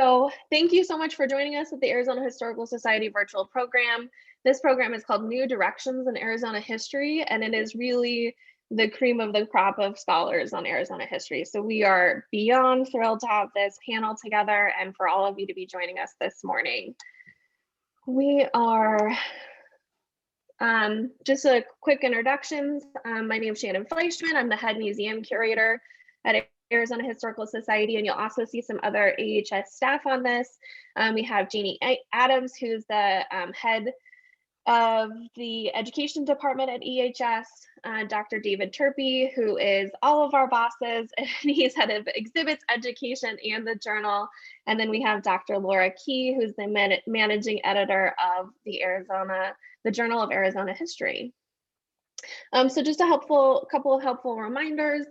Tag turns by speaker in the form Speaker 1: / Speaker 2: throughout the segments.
Speaker 1: So thank you so much for joining us at the Arizona Historical Society virtual program. This program is called New Directions in Arizona History, and it is really the cream of the crop of scholars on Arizona history. So we are beyond thrilled to have this panel together and for all of you to be joining us this morning. We are just a quick introductions. My name is Shannon Fleischman. I'm the head museum curator at Arizona Historical Society, and you'll also see some other AHS staff on this. We have Jeannie Adams, who's the head of the education department at EHS, Dr. David Turpey, who is all of our bosses, and he's head of exhibits, education, and the journal. And then we have Dr. Laura Key, who's the managing editor of the Journal of Arizona History. So just a couple of helpful reminders.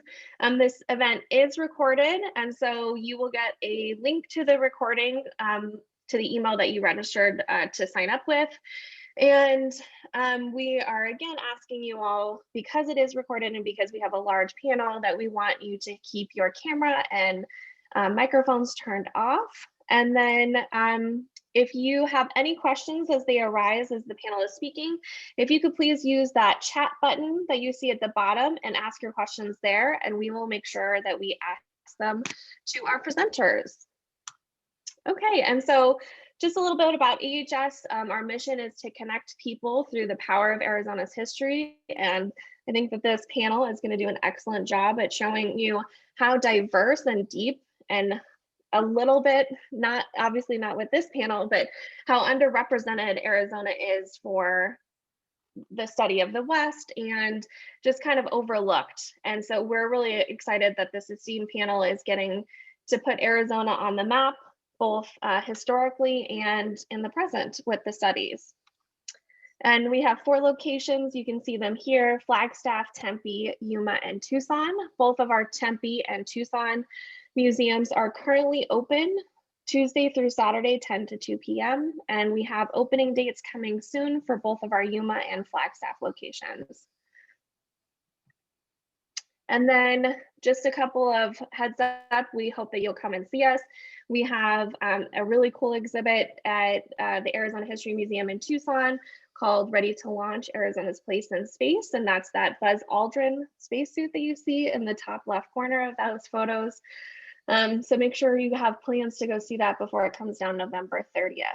Speaker 1: This event is recorded, and so you will get a link to the recording to the email that you registered to sign up with. And we are again asking you all, because it is recorded and because we have a large panel, that we want you to keep your camera and microphones turned off. And then if you have any questions as they arise as the panel is speaking, if you could please use that chat button that you see at the bottom and ask your questions there, and we will make sure that we ask them to our presenters. Okay, and so just a little bit about AHS. Our mission is to connect people through the power of Arizona's history. And I think that this panel is going to do an excellent job at showing you how diverse and deep and a little bit, obviously not with this panel, but how underrepresented Arizona is for the study of the West and just kind of overlooked. And so we're really excited that this esteemed panel is getting to put Arizona on the map, both historically and in the present with the studies. And we have 4 locations. You can see them here: Flagstaff, Tempe, Yuma, and Tucson. Both of our Tempe and Tucson museums are currently open Tuesday through Saturday, 10 to 2 p.m. And we have opening dates coming soon for both of our Yuma and Flagstaff locations. And then just a couple of heads up, we hope that you'll come and see us. We have a really cool exhibit at the Arizona History Museum in Tucson called Ready to Launch: Arizona's Place in Space. And that's that Buzz Aldrin spacesuit that you see in the top left corner of those photos. So make sure you have plans to go see that before it comes down November 30th.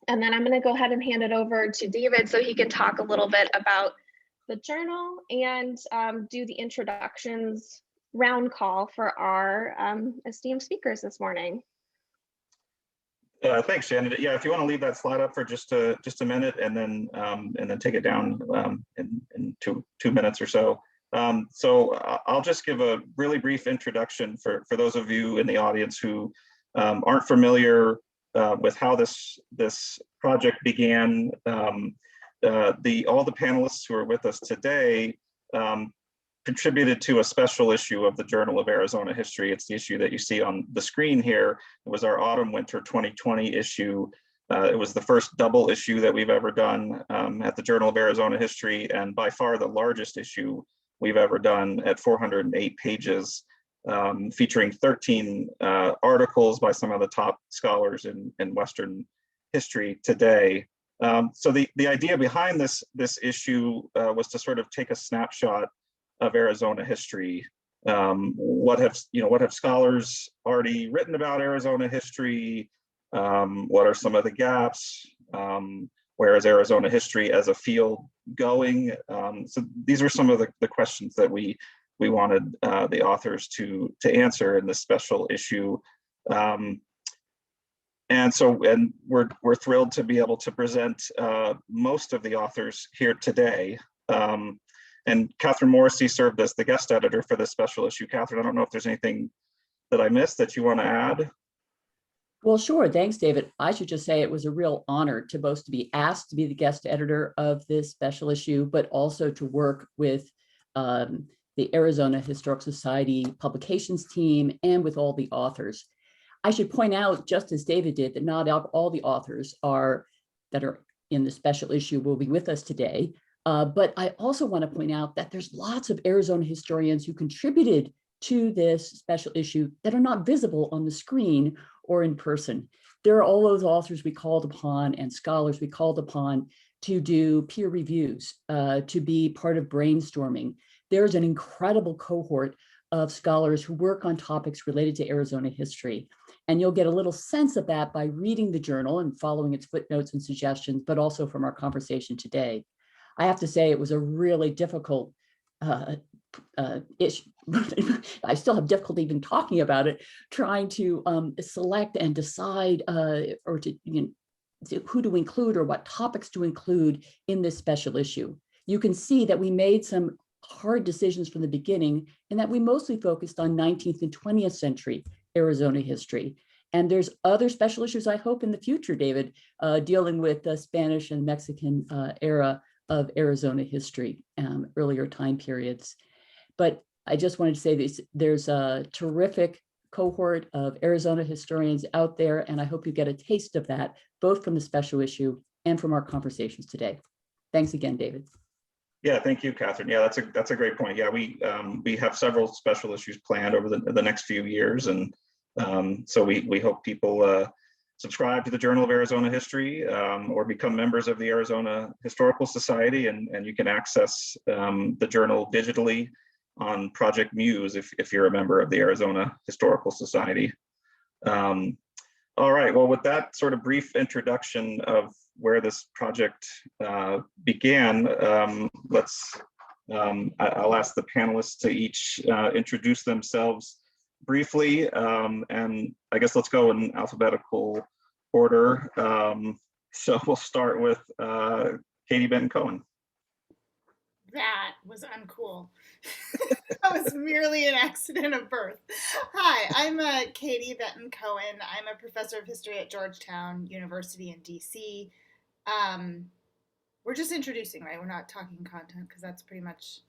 Speaker 1: And then I'm going to go ahead and hand it over to David so he can talk a little bit about the journal and do the introductions round call for our esteemed speakers this morning.
Speaker 2: Thanks, Shannon. Yeah, if you want to leave that slide up for just a minute, and then take it down in two minutes or so. So I'll just give a really brief introduction for those of you in the audience who aren't familiar with how this project began. All the panelists who are with us today contributed to a special issue of the Journal of Arizona History. It's the issue that you see on the screen here. It was our autumn-winter 2020 issue. It was the first double issue that we've ever done at the Journal of Arizona History, and by far the largest issue we've ever done at 408 pages, featuring 13 articles by some of the top scholars in Western history today. So the idea behind this issue was to sort of take a snapshot of Arizona history. What have scholars already written about Arizona history? What are some of the gaps? Where is Arizona history as a field going? So these are some of the questions that we wanted the authors to answer in this special issue. And we're thrilled to be able to present most of the authors here today. And Catherine Morrissey served as the guest editor for this special issue. Catherine, I don't know if there's anything that I missed that you want to add.
Speaker 3: Well, sure. Thanks, David. I should just say it was a real honor to both be asked to be the guest editor of this special issue, but also to work with the Arizona Historical Society publications team and with all the authors. I should point out, just as David did, that not all the authors that are in the special issue will be with us today. But I also want to point out that there's lots of Arizona historians who contributed to this special issue that are not visible on the screen or in person. There are all those authors we called upon and scholars we called upon to do peer reviews, to be part of brainstorming. There's an incredible cohort of scholars who work on topics related to Arizona history. And you'll get a little sense of that by reading the journal and following its footnotes and suggestions, but also from our conversation today. I have to say it was a really difficult issue. I still have difficulty even talking about it, trying to select and decide or to, who to include or what topics to include in this special issue. You can see that we made some hard decisions from the beginning and that we mostly focused on 19th and 20th century Arizona history. And there's other special issues, I hope, in the future, David, dealing with the Spanish and Mexican era of Arizona history, earlier time periods. But I just wanted to say this, there's a terrific cohort of Arizona historians out there, and I hope you get a taste of that, both from the special issue and from our conversations today. Thanks again, David.
Speaker 2: Yeah, thank you, Catherine. Yeah, that's a great point. Yeah, we have several special issues planned over the next few years, and so we hope people subscribe to the Journal of Arizona History or become members of the Arizona Historical Society, and you can access the journal digitally on Project Muse if you're a member of the Arizona Historical Society. All right, well, with that sort of brief introduction of where this project began, I'll ask the panelists to each introduce themselves briefly, and I guess let's go in alphabetical order. So we'll start with Katie Benton-Cohen.
Speaker 4: That was uncool. That was merely an accident of birth. Hi, I'm Katie Benton-Cohen. I'm a professor of history at Georgetown University in DC. We're just introducing, right? We're not talking content because that's pretty much.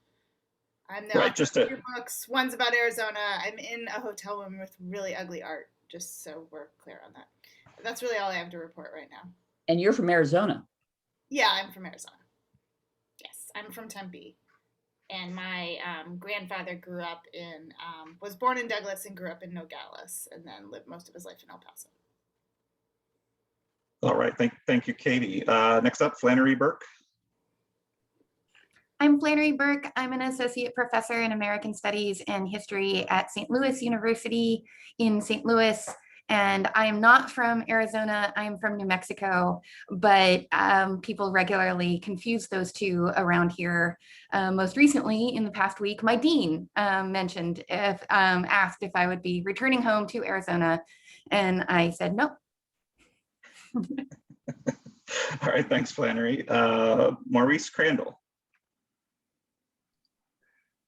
Speaker 4: I'm the author of two books. One's about Arizona. I'm in a hotel room with really ugly art, just so we're clear on that. But that's really all I have to report right now.
Speaker 3: And you're from Arizona?
Speaker 4: Yeah, I'm from Arizona. Yes, I'm from Tempe. And my grandfather was born in Douglas and grew up in Nogales, and then lived most of his life in El Paso.
Speaker 2: All right, thank you, Katie. Next up, Flannery Burke.
Speaker 5: I'm Flannery Burke. I'm an associate professor in American Studies and History at St. Louis University in St. Louis. And I am not from Arizona, I'm from New Mexico, but people regularly confuse those two around here. Most recently, in the past week, my dean asked if I would be returning home to Arizona, and I said no.
Speaker 2: All right, thanks, Flannery. Maurice Crandall.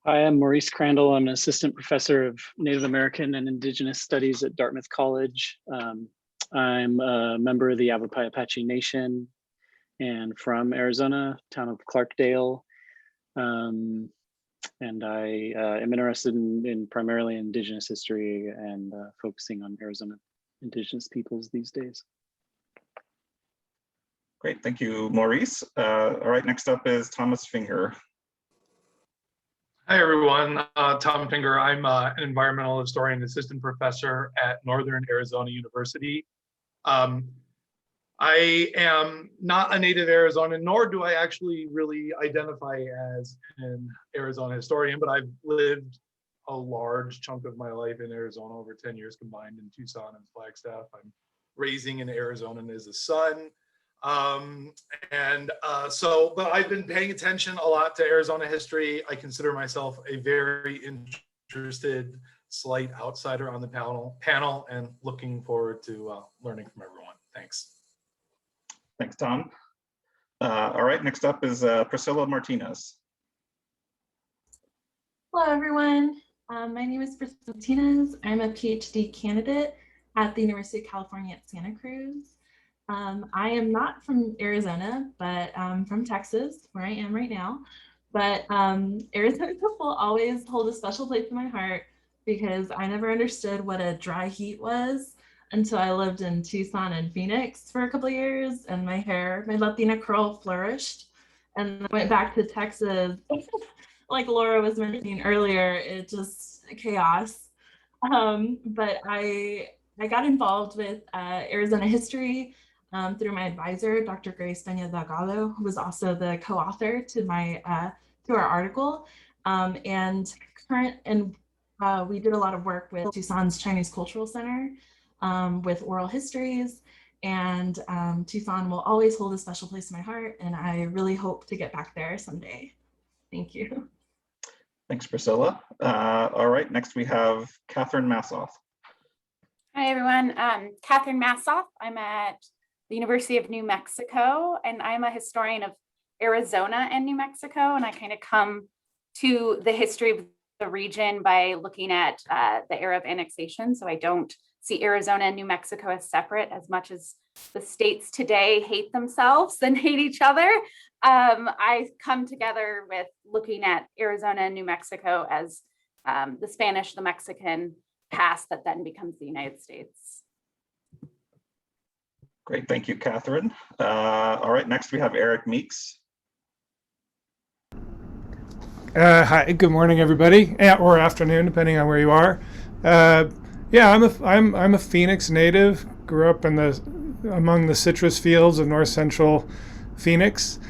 Speaker 6: Hi, I'm Maurice Crandall. I'm an assistant professor of Native American and Indigenous Studies at Dartmouth College. I'm a member of the Yavapai Apache Nation and from Arizona, town of Clarkdale. And I am interested in primarily Indigenous history and focusing on Arizona Indigenous peoples these days.
Speaker 2: Great, thank you, Maurice. All right, next up is Thomas Finger.
Speaker 7: Hi, everyone. Tom Finger. I'm an environmental historian, assistant professor at Northern Arizona University. I am not a native Arizonan, nor do I actually really identify as an Arizona historian, but I've lived a large chunk of my life in Arizona, over 10 years combined in Tucson and Flagstaff. I'm raising an Arizonan as a son. But I've been paying attention a lot to Arizona history. I consider myself a very interested slight outsider on the panel and looking forward to learning from everyone. Thanks.
Speaker 2: Thanks, Tom. All right, next up is Priscilla Martinez.
Speaker 8: Hello, everyone. My name is Priscilla Martinez. I'm a PhD candidate at the University of California at Santa Cruz. I am not from Arizona, but from Texas, where I am right now. But Arizona people always hold a special place in my heart because I never understood what a dry heat was until I lived in Tucson and Phoenix for a couple of years, and my Latina curl flourished. And I went back to Texas, like Laura was mentioning earlier, it just chaos. But I I got involved with Arizona history through my advisor, Dr. Grace Daniel Delgado, who was also the co-author to our article. We did a lot of work with Tucson's Chinese Cultural Center with oral histories. And Tucson will always hold a special place in my heart, and I really hope to get back there someday. Thank you.
Speaker 2: Thanks, Priscilla. All right, next we have Catherine Massoff.
Speaker 9: Hi, everyone. Catherine Massoff. I'm at the University of New Mexico, and I'm a historian of Arizona and New Mexico, and I kind of come to the history of the region by looking at the era of annexation. So I don't see Arizona and New Mexico as separate as much as the states today hate themselves and hate each other. I come together with looking at Arizona and New Mexico as the Spanish, the Mexican past that then becomes the United States.
Speaker 2: Great, thank you, Catherine. All right, next we have Eric Meeks.
Speaker 10: Hi, good morning, everybody, or afternoon, depending on where you are. Yeah, I'm a Phoenix native. Grew up among the citrus fields of north central Phoenix.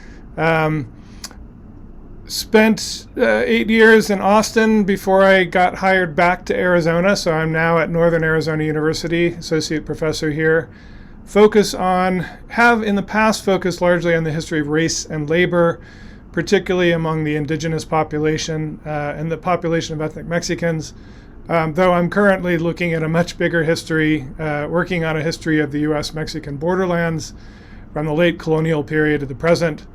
Speaker 10: Spent 8 years in Austin before I got hired back to Arizona. So I'm now at Northern Arizona University, associate professor here. Have in the past focused largely on the history of race and labor, particularly among the indigenous population and the population of ethnic Mexicans. Though I'm currently looking at a much bigger history, working on a history of the US-Mexican borderlands from the late colonial period to the present.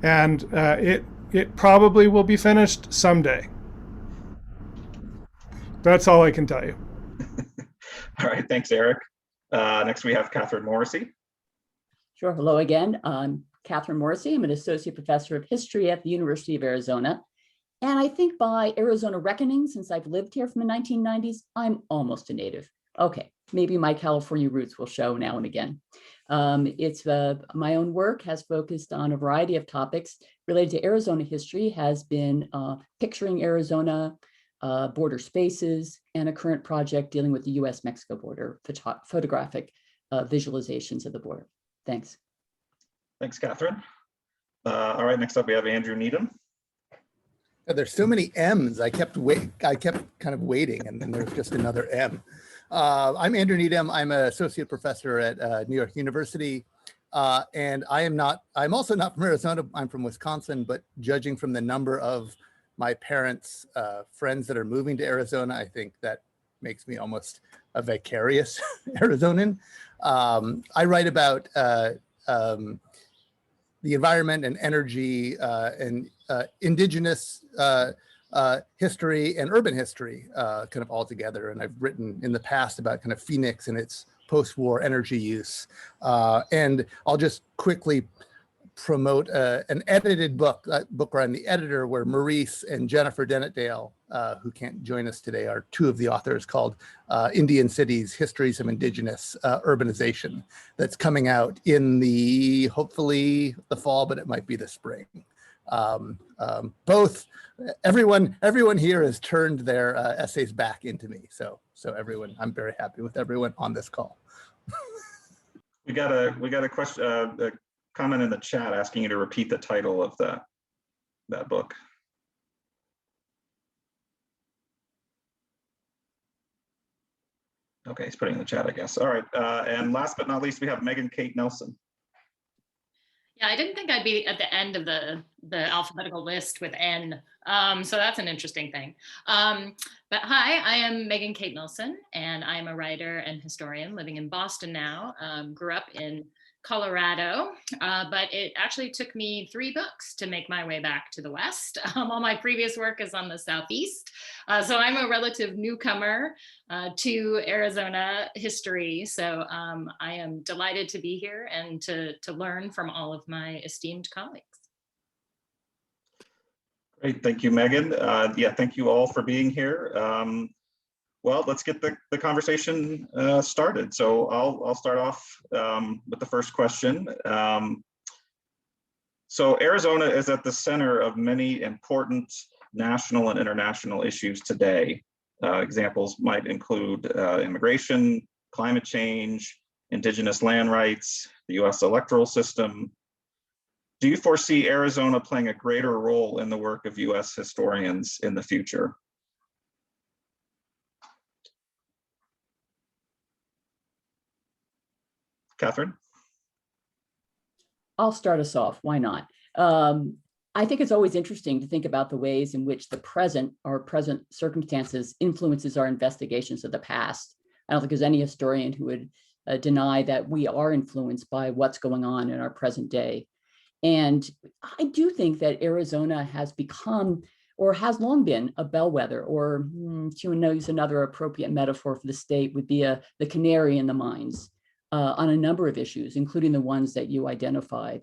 Speaker 10: And it probably will be finished someday. That's all I can tell you.
Speaker 2: All right, thanks, Eric. Next we have Catherine Morrissey.
Speaker 3: Sure, hello again. I'm Catherine Morrissey. I'm an associate professor of history at the University of Arizona. And I think by Arizona reckoning, since I've lived here from the 1990s, I'm almost a native. Okay, maybe my California roots will show now and again. My own work has focused on a variety of topics related to Arizona history, has been picturing Arizona, border spaces, and a current project dealing with the US-Mexico border, photographic visualizations of the border. Thanks.
Speaker 2: Thanks, Catherine. All right, next up we have Andrew Needham.
Speaker 11: There's so many M's. I kept kind of waiting, and then there's just another M. I'm Andrew Needham. I'm an associate professor at New York University, and I'm also not from Arizona. I'm from Wisconsin, but judging from the number of my parents' friends that are moving to Arizona, I think that makes me almost a vicarious Arizonan. I write about the environment and energy and indigenous history and urban history kind of all together. And I've written in the past about kind of Phoenix and its post-war energy use. And I'll just quickly promote an edited book where I'm the editor, where Maurice and Jennifer Dennett-Dale, who can't join us today, are two of the authors, called Indian Cities, Histories of Indigenous Urbanization, that's coming out in hopefully the fall, but it might be the spring. Everyone here has turned their essays back into me. So everyone, I'm very happy with everyone on this call.
Speaker 2: We got a question, a comment in the chat asking you to repeat the title of that book. Okay, he's putting in the chat, I guess. All right, and last but not least, we have Megan Kate Nelson.
Speaker 12: Yeah, I didn't think I'd be at the end of the alphabetical list with N, so that's an interesting thing. But hi, I am Megan Kate Nelson, and I'm a writer and historian living in Boston now. Grew up in Colorado, but it actually took me 3 books to make my way back to the West. All my previous work is on the Southeast. So I'm a relative newcomer to Arizona history. So I am delighted to be here and to learn from all of my esteemed colleagues.
Speaker 2: Great, thank you, Megan. Yeah, thank you all for being here. Well, let's get the conversation started. So I'll start off with the first question. So Arizona is at the center of many important national and international issues today. Examples might include immigration, climate change, indigenous land rights, the US electoral system. Do you foresee Arizona playing a greater role in the work of US historians in the future? Catherine?
Speaker 3: I'll start us off. Why not? I think it's always interesting to think about the ways in which the present or present circumstances influences our investigations of the past. I don't think there's any historian who would deny that we are influenced by what's going on in our present day. And I do think that Arizona has become or has long been a bellwether, or to use another appropriate metaphor for the state would be the canary in the mines on a number of issues, including the ones that you identified.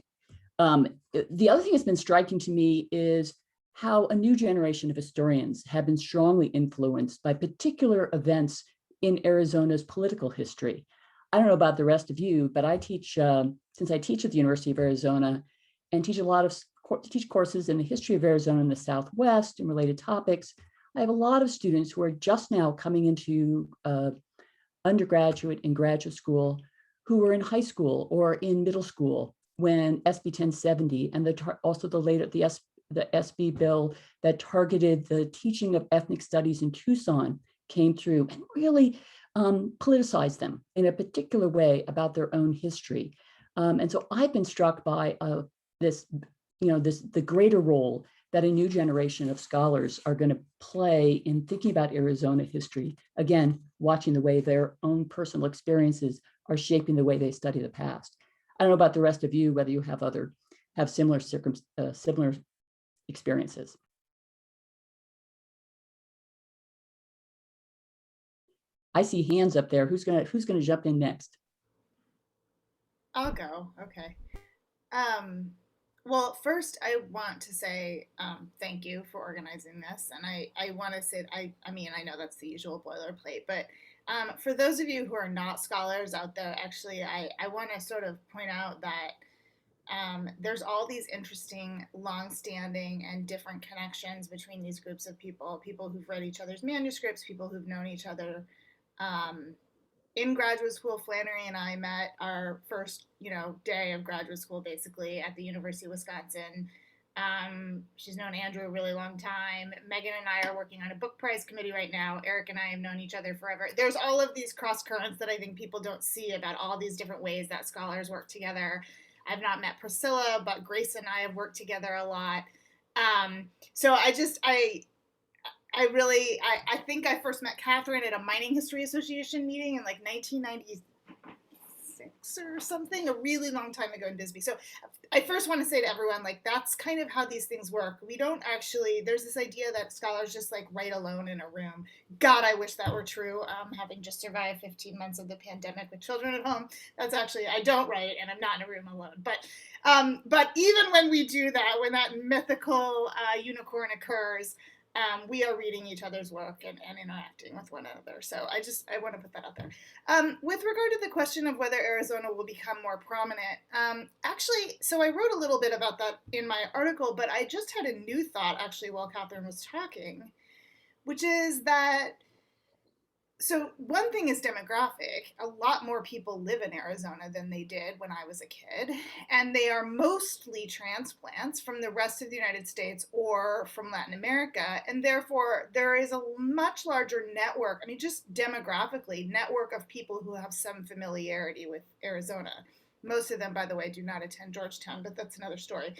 Speaker 3: The other thing that's been striking to me is how a new generation of historians have been strongly influenced by particular events in Arizona's political history. I don't know about the rest of you, but I teach, since I teach at the University of Arizona and teach courses in the history of Arizona in the Southwest and related topics, I have a lot of students who are just now coming into undergraduate and graduate school who were in high school or in middle school when SB 1070 and the SB bill that targeted the teaching of ethnic studies in Tucson came through and really politicized them in a particular way about their own history. And so I've been struck by the greater role that a new generation of scholars are going to play in thinking about Arizona history. Again, watching the way their own personal experiences are shaping the way they study the past. I don't know about the rest of you, whether you have similar experiences. I see hands up there. Who's gonna jump in next?
Speaker 4: I'll go. Okay. Well, first I want to say thank you for organizing this, and I want to say I mean I know that's the usual boilerplate, but for those of you who are not scholars out there, actually I want to sort of point out that there's all these interesting, long-standing and different connections between these groups of people who've read each other's manuscripts, people who've known each other. In graduate school, Flannery and I met our first, day of graduate school, basically, at the University of Wisconsin. She's known Andrew a really long time. Megan and I are working on a book prize committee right now. Eric and I have known each other forever. There's all of these cross currents that I think people don't see about all these different ways that scholars work together. I've not met Priscilla, but Grace and I have worked together a lot. So I think I first met Catherine at a Mining History Association meeting in like 1996 or something, a really long time ago in Bisbee. So I first want to say to everyone, like, that's kind of how these things work. We don't actually, there's this idea that scholars just like write alone in a room. God, I wish that were true. Having just survived 15 months of the pandemic with children at home, that's actually, I don't write and I'm not in a room alone. But even when we do that, when that mythical unicorn occurs, we are reading each other's work and interacting with one another. So I want to put that out there. With regard to the question of whether Arizona will become more prominent, actually, so I wrote a little bit about that in my article, but I just had a new thought actually while Catherine was talking, which is that, so one thing is demographic. A lot more people live in Arizona than they did when I was a kid, and they are mostly transplants from the rest of the United States or from Latin America, and therefore there is a much larger network, just demographically, network of people who have some familiarity with Arizona. Most of them, by the way, do not attend Georgetown, but that's another story.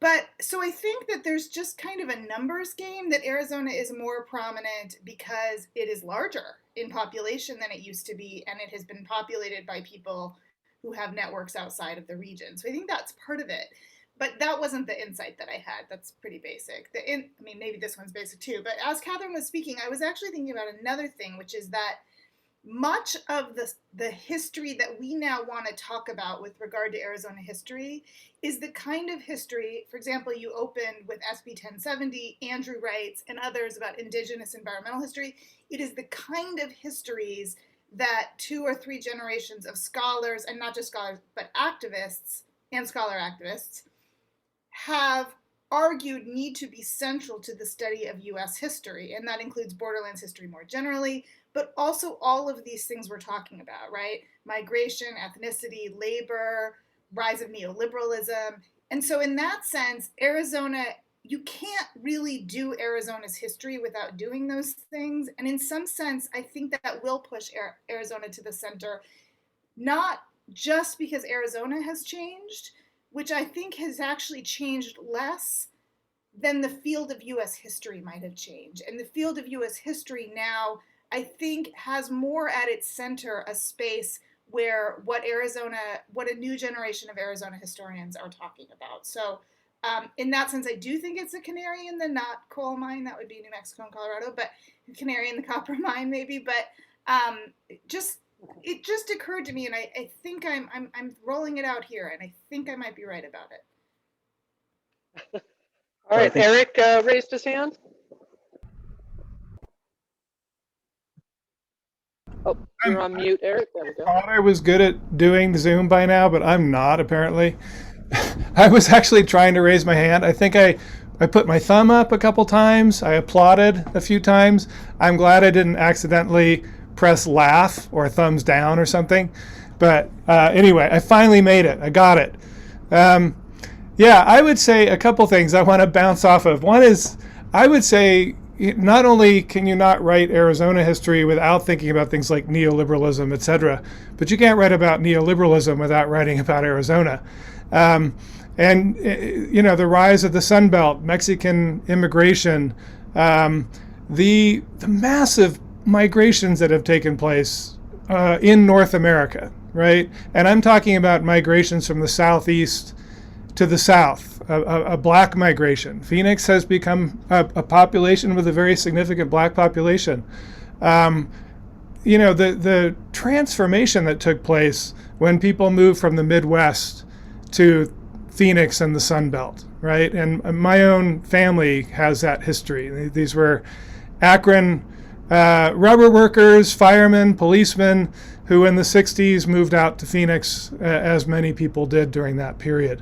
Speaker 4: But so I think that there's just kind of a numbers game, that Arizona is more prominent because it is larger in population than it used to be, and it has been populated by people who have networks outside of the region. So I think that's part of it. But that wasn't the insight that I had. That's pretty basic. Maybe this one's basic too. But as Catherine was speaking, I was actually thinking about another thing, which is that much of the history that we now want to talk about with regard to Arizona history is the kind of history, for example, you opened with SB 1070, Andrew writes, and others about indigenous environmental history. It is the kind of histories that 2 or 3 generations of scholars, and not just scholars, but activists and scholar activists, have argued need to be central to the study of US history. And that includes borderlands history more generally, but also all of these things we're talking about, right? Migration, ethnicity, labor, rise of neoliberalism. And so in that sense, Arizona, you can't really do Arizona's history without doing those things. And in some sense, I think that will push Arizona to the center, not just because Arizona has changed, which I think has actually changed less than the field of US history might have changed. And the field of US history now, I think, has more at its center a space where what a new generation of Arizona historians are talking about. So in that sense, I do think it's a canary in the not coal mine. That would be New Mexico and Colorado, but canary in the copper mine maybe. But it just occurred to me, and I think I'm rolling it out here, and I think I might be right about it.
Speaker 13: All right, Eric raised his hand. Oh, you're on mute, Eric. There we go.
Speaker 10: I thought I was good at doing Zoom by now, but I'm not, apparently. I was actually trying to raise my hand. I think I put my thumb up a couple times. I applauded a few times. I'm glad I didn't accidentally press laugh or thumbs down or something. But anyway, I finally made it. I got it. Yeah, I would say a couple things I want to bounce off of. One is, I would say, not only can you not write Arizona history without thinking about things like neoliberalism, et cetera, but you can't write about neoliberalism without writing about Arizona. And, you know, the rise of the Sun Belt, Mexican immigration, the massive migrations that have taken place in North America, right? And I'm talking about migrations from the Southeast to the South, a black migration. Phoenix has become a population with a very significant black population. You know, the transformation that took place when people moved from the Midwest to Phoenix and the Sun Belt, right? And my own family has that history. These were Akron rubber workers, firemen, policemen, who in the 60s moved out to Phoenix, as many people did during that period.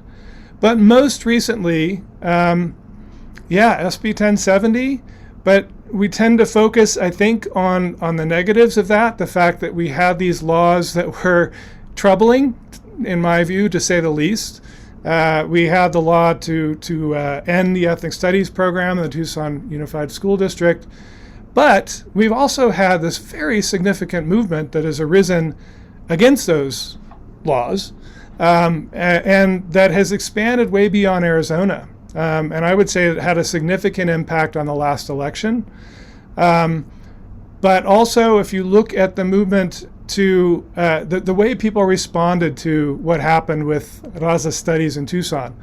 Speaker 10: But most recently, yeah, SB 1070, but we tend to focus, I think, on the negatives of that, the fact that we had these laws that were troubling, in my view, to say the least. We had the law to end the ethnic studies program in the Tucson Unified School District. But we've also had this very significant movement that has arisen against those laws, and that has expanded way beyond Arizona. And I would say it had a significant impact on the last election. But also, if you look at the movement to the way people responded to what happened with Raza studies in Tucson,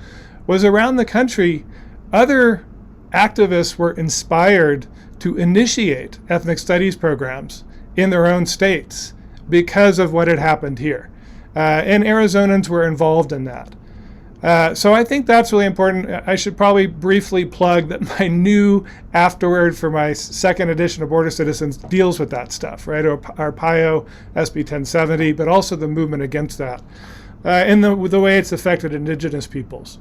Speaker 10: was around the country, other activists were inspired to initiate ethnic studies programs in their own states because of what had happened here. And Arizonans were involved in that. So I think that's really important. I should probably briefly plug that my new afterword for my second edition of Border Citizens deals with that stuff, right? Arpaio, SB 1070, but also the movement against that, in the way it's affected Indigenous peoples.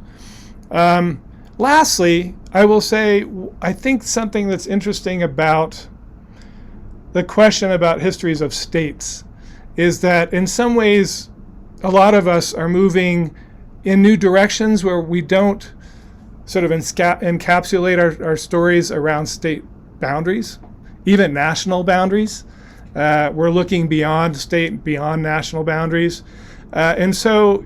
Speaker 10: Lastly, I will say, I think something that's interesting about the question about histories of states is that in some ways, a lot of us are moving in new directions where we don't sort of encapsulate our stories around state boundaries, even national boundaries. We're looking beyond state, beyond national boundaries. And so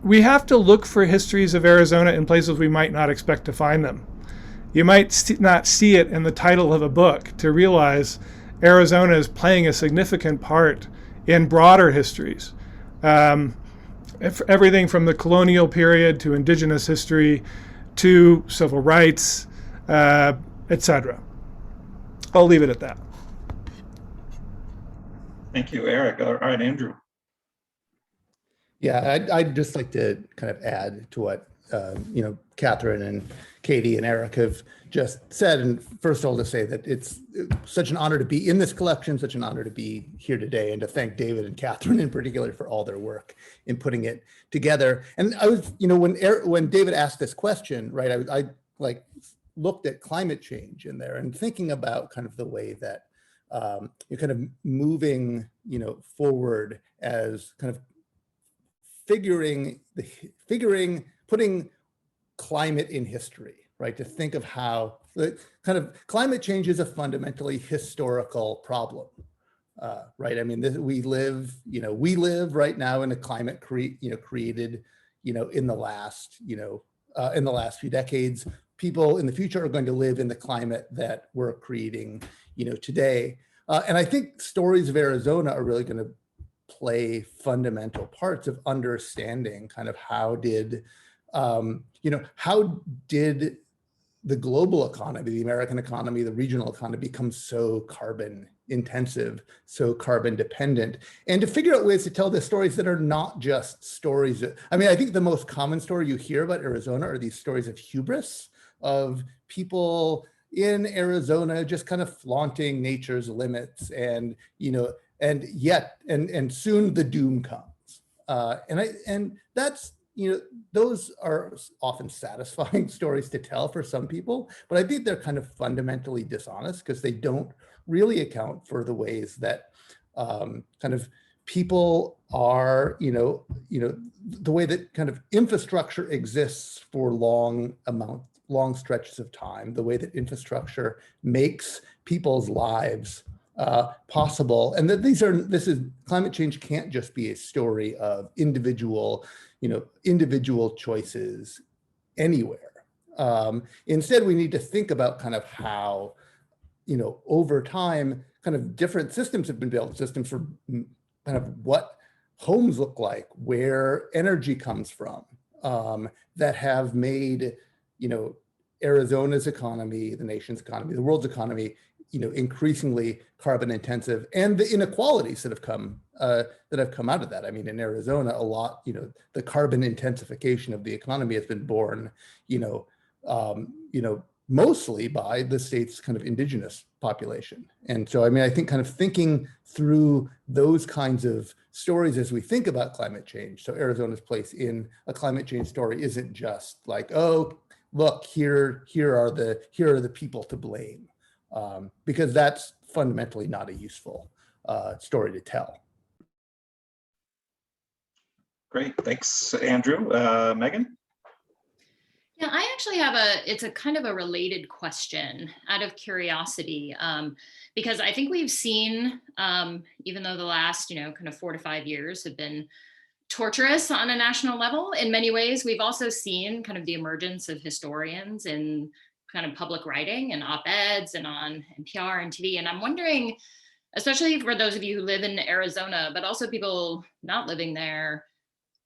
Speaker 10: we have to look for histories of Arizona in places we might not expect to find them. You might not see it in the title of a book to realize Arizona is playing a significant part in broader histories. Everything from the colonial period to indigenous history to civil rights, etc. I'll leave it at that.
Speaker 2: Thank you, Eric. All right, Andrew.
Speaker 11: Yeah, I'd just like to kind of add to what Catherine and Katie and Eric have just said. And first of all, to say that it's such an honor to be in this collection, such an honor to be here today, and to thank David and Catherine in particular for all their work in putting it together. And I was, when David asked this question, right, I like looked at climate change in there and thinking about kind of the way that you're kind of moving, forward as kind of putting climate in history, right? To think of how the kind of climate change is a fundamentally historical problem, right? I mean, we live right now in a climate created, in the last few decades. People in the future are going to live in the climate that we're creating, today. And I think stories of Arizona are really going to play fundamental parts of understanding kind of how did the global economy, the American economy, the regional economy become so carbon intensive, so carbon dependent, and to figure out ways to tell the stories that are not just stories. I mean, I think the most common story you hear about Arizona are these stories of hubris, of people in Arizona just kind of flaunting nature's limits, and and soon the doom comes. And that's, those are often satisfying stories to tell for some people, but I think they're kind of fundamentally dishonest because they don't really account for the ways that kind of people are, the way that kind of infrastructure exists for long stretches of time, the way that infrastructure makes people's lives possible, and that climate change can't just be a story of individual choices anywhere. Instead, we need to think about kind of how, over time, kind of different systems have been built, systems for kind of what homes look like, where energy comes from, that have made, Arizona's economy, the nation's economy, the world's economy, increasingly carbon intensive, and the inequalities that have come out of that. I mean, in Arizona, a lot, the carbon intensification of the economy has been borne, mostly by the state's kind of indigenous population. And so, I mean, I think kind of thinking through those kinds of stories as we think about climate change. So Arizona's place in a climate change story isn't just like, oh, look, here are the people to blame. Because that's fundamentally not a useful story to tell.
Speaker 2: Great, thanks, Andrew. Megan?
Speaker 12: Yeah, I actually have it's a kind of a related question out of curiosity, because I think we've seen, even though the last, kind of 4 to 5 years have been torturous on a national level, in many ways, we've also seen kind of the emergence of historians in kind of public writing and op-eds and on NPR and TV. And I'm wondering, especially for those of you who live in Arizona, but also people not living there,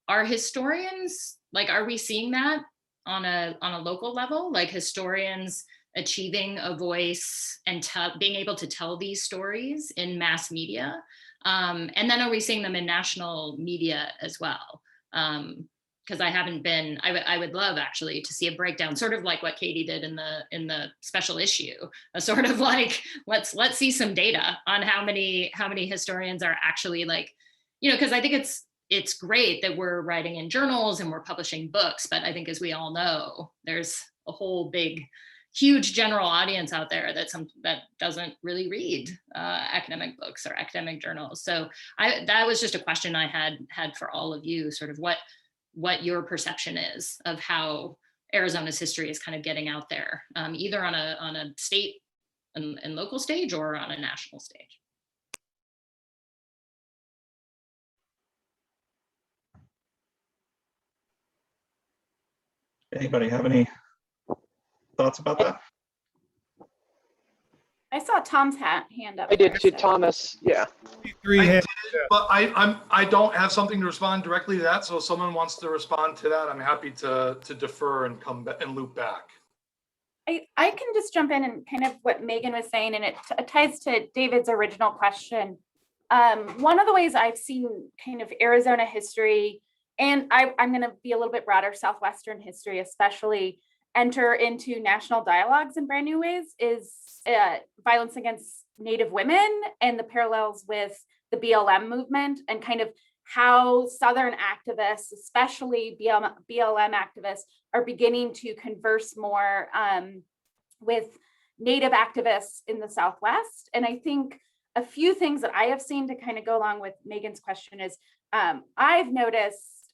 Speaker 12: are historians, like, are we seeing that on a local level, like historians achieving a voice and being able to tell these stories in mass media? And then are we seeing them in national media as well? Because I would love actually to see a breakdown, sort of like what Katie did in the special issue, a sort of like, let's see some data on how many historians are actually, like, because I think it's great that we're writing in journals and we're publishing books, but I think, as we all know, there's a whole big, huge general audience out there that doesn't really read academic books or academic journals. So that was just a question I had for all of you, sort of what your perception is of how Arizona's history is kind of getting out there, either on a state and local stage or on a national stage.
Speaker 2: Anybody have any thoughts about that?
Speaker 9: I saw Tom's hand up.
Speaker 13: I did too, Thomas. Yeah.
Speaker 7: But I don't have something to respond directly to that. So if someone wants to respond to that, I'm happy to defer and come back and loop back.
Speaker 9: I can just jump in and kind of what Megan was saying, and it ties to David's original question. One of the ways I've seen kind of Arizona history, and I'm going to be a little bit broader, Southwestern history especially, enter into national dialogues in brand new ways, is violence against Native women and the parallels with the BLM movement, and kind of how Southern activists, especially BLM activists, are beginning to converse more with Native activists in the Southwest. And I think a few things that I have seen to kind of go along with Megan's question is I've noticed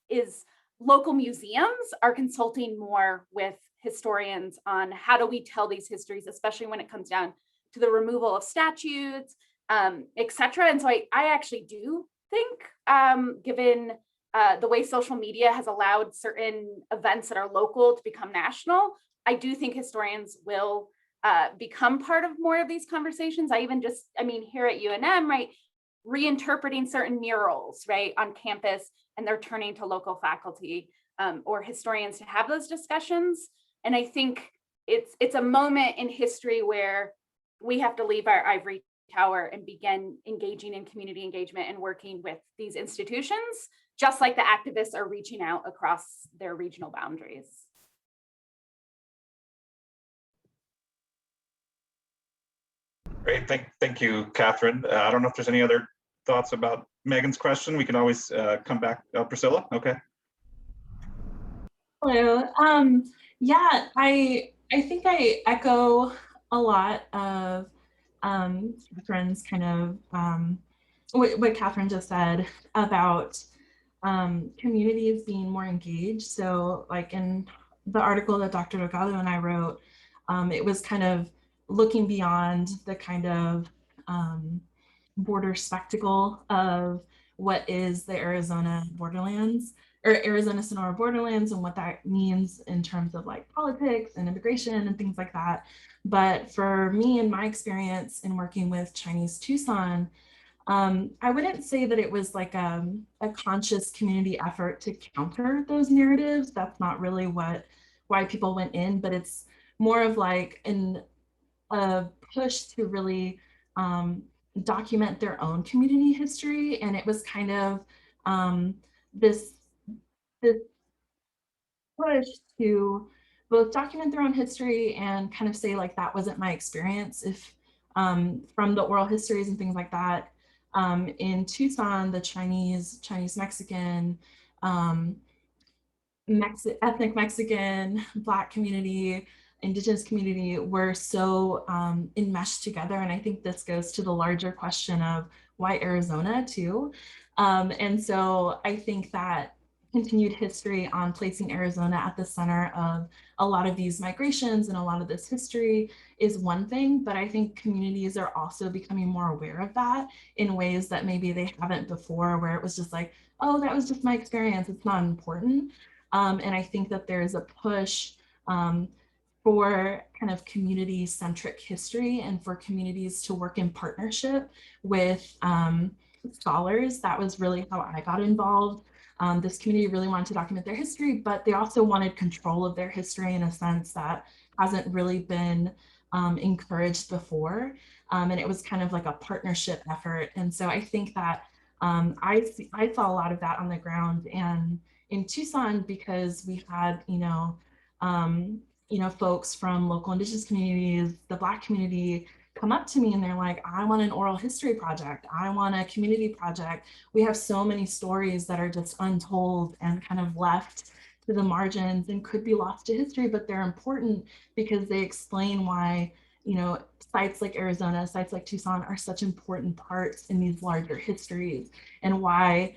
Speaker 9: is local museums are consulting more with historians on how do we tell these histories, especially when it comes down to the removal of statues, et cetera. And so I actually do think, given the way social media has allowed certain events that are local to become national, I do think historians will become part of more of these conversations. I mean, here at UNM, right, reinterpreting certain murals, right, on campus, and they're turning to local faculty or historians to have those discussions. And I think it's a moment in history where we have to leave our ivory tower and begin engaging in community engagement and working with these institutions, just like the activists are reaching out across their regional boundaries.
Speaker 2: Great, thank you, Catherine. I don't know if there's any other thoughts about Megan's question. We can always come back. Priscilla, okay.
Speaker 8: Hello. Yeah, I think I echo a lot of Catherine's kind of what Catherine just said about communities being more engaged. So like in the article that Dr. Delgado and I wrote, it was kind of looking beyond the kind of border spectacle of what is the Arizona borderlands or Arizona Sonora borderlands and what that means in terms of like politics and immigration and things like that. But for me and my experience in working with Chinese Tucson, I wouldn't say that it was like a conscious community effort to counter those narratives. That's not really why people went in, but it's more of like a push to really document their own community history. And it was kind of this push to both document their own history and kind of say like that wasn't my experience if from the oral histories and things like that. In Tucson, the Chinese Mexican, ethnic Mexican, Black community, Indigenous community were so enmeshed together. And I think this goes to the larger question of why Arizona too. And so I think that continued history on placing Arizona at the center of a lot of these migrations and a lot of this history is one thing, but I think communities are also becoming more aware of that in ways that maybe they haven't before, where it was just like, oh, that was just my experience, it's not important. And I think that there's a push for kind of community-centric history and for communities to work in partnership with scholars. That was really how I got involved. This community really wanted to document their history, but they also wanted control of their history in a sense that hasn't really been encouraged before. And it was kind of like a partnership effort. And so I think that I saw a lot of that on the ground and in Tucson because we had, folks from local Indigenous communities, the Black community, come up to me and they're like, I want an oral history project. I want a community project. We have so many stories that are just untold and kind of left to the margins and could be lost to history, but they're important because they explain why, sites like Arizona, sites like Tucson are such important parts in these larger histories and why,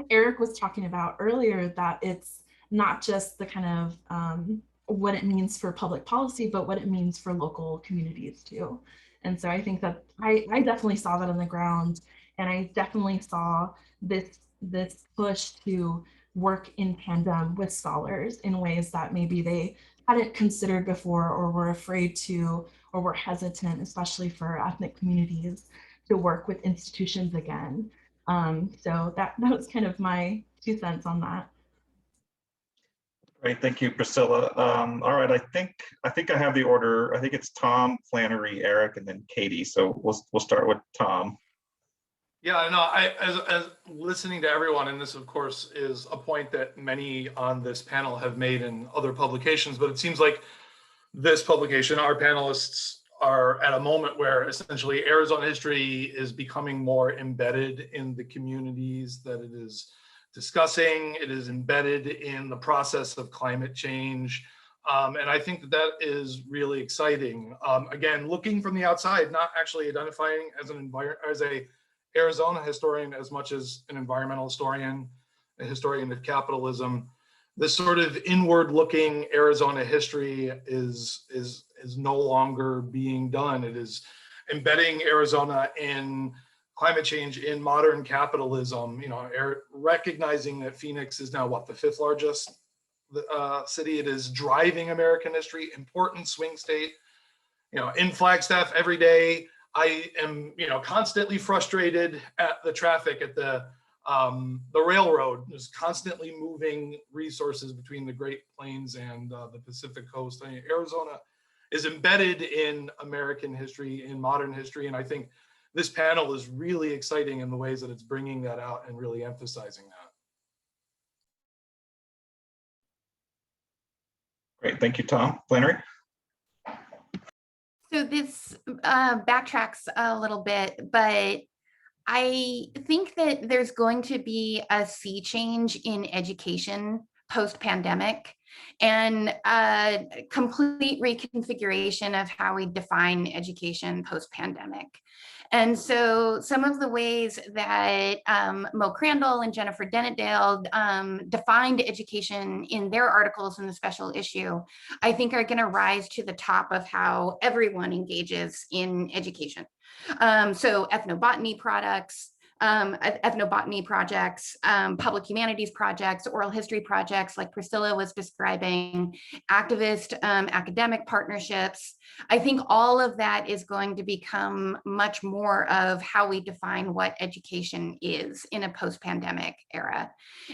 Speaker 8: Eric was talking about earlier, that it's not just the kind of what it means for public policy, but what it means for local communities too. And so I think that I definitely saw that on the ground, and I definitely saw this push to work in tandem with scholars in ways that maybe they hadn't considered before or were afraid to or were hesitant, especially for ethnic communities, to work with institutions again. So that was kind of my 2 cents on that.
Speaker 2: Great, thank you, Priscilla. All right, I think I have the order. I think it's Tom, Flannery, Eric, and then Katie. So we'll start with Tom.
Speaker 7: Yeah, no, as listening to everyone, and this of course is a point that many on this panel have made in other publications, but it seems like this publication, our panelists are at a moment where essentially Arizona history is becoming more embedded in the communities that it is discussing. It is embedded in the process of climate change. And I think that is really exciting. Again, looking from the outside, not actually identifying as a Arizona historian as much as an environmental historian, a historian of capitalism. This sort of inward-looking Arizona history is no longer being done. It is embedding Arizona in climate change, in modern capitalism. You know, recognizing that Phoenix is now what, the 5th largest city. It is driving American history, important swing state. You know, in Flagstaff every day, I am, you know, constantly frustrated at the traffic at the railroad is constantly moving resources between the Great Plains and the Pacific Coast. I mean, Arizona is embedded in American history, in modern history, and I think this panel is really exciting in the ways that it's bringing that out and really emphasizing that.
Speaker 2: Great, thank you, Tom. Flannery?
Speaker 5: So this backtracks a little bit, but I think that there's going to be a sea change in education post-pandemic and a complete reconfiguration of how we define education post-pandemic. And so some of the ways that Mo Crandall and Jennifer Dennedale defined education in their articles in the special issue, I think are going to rise to the top of how everyone engages in education. So ethnobotany projects, public humanities projects, oral history projects like Priscilla was describing, activist academic partnerships. I think all of that is going to become much more of how we define what education is in a post-pandemic era.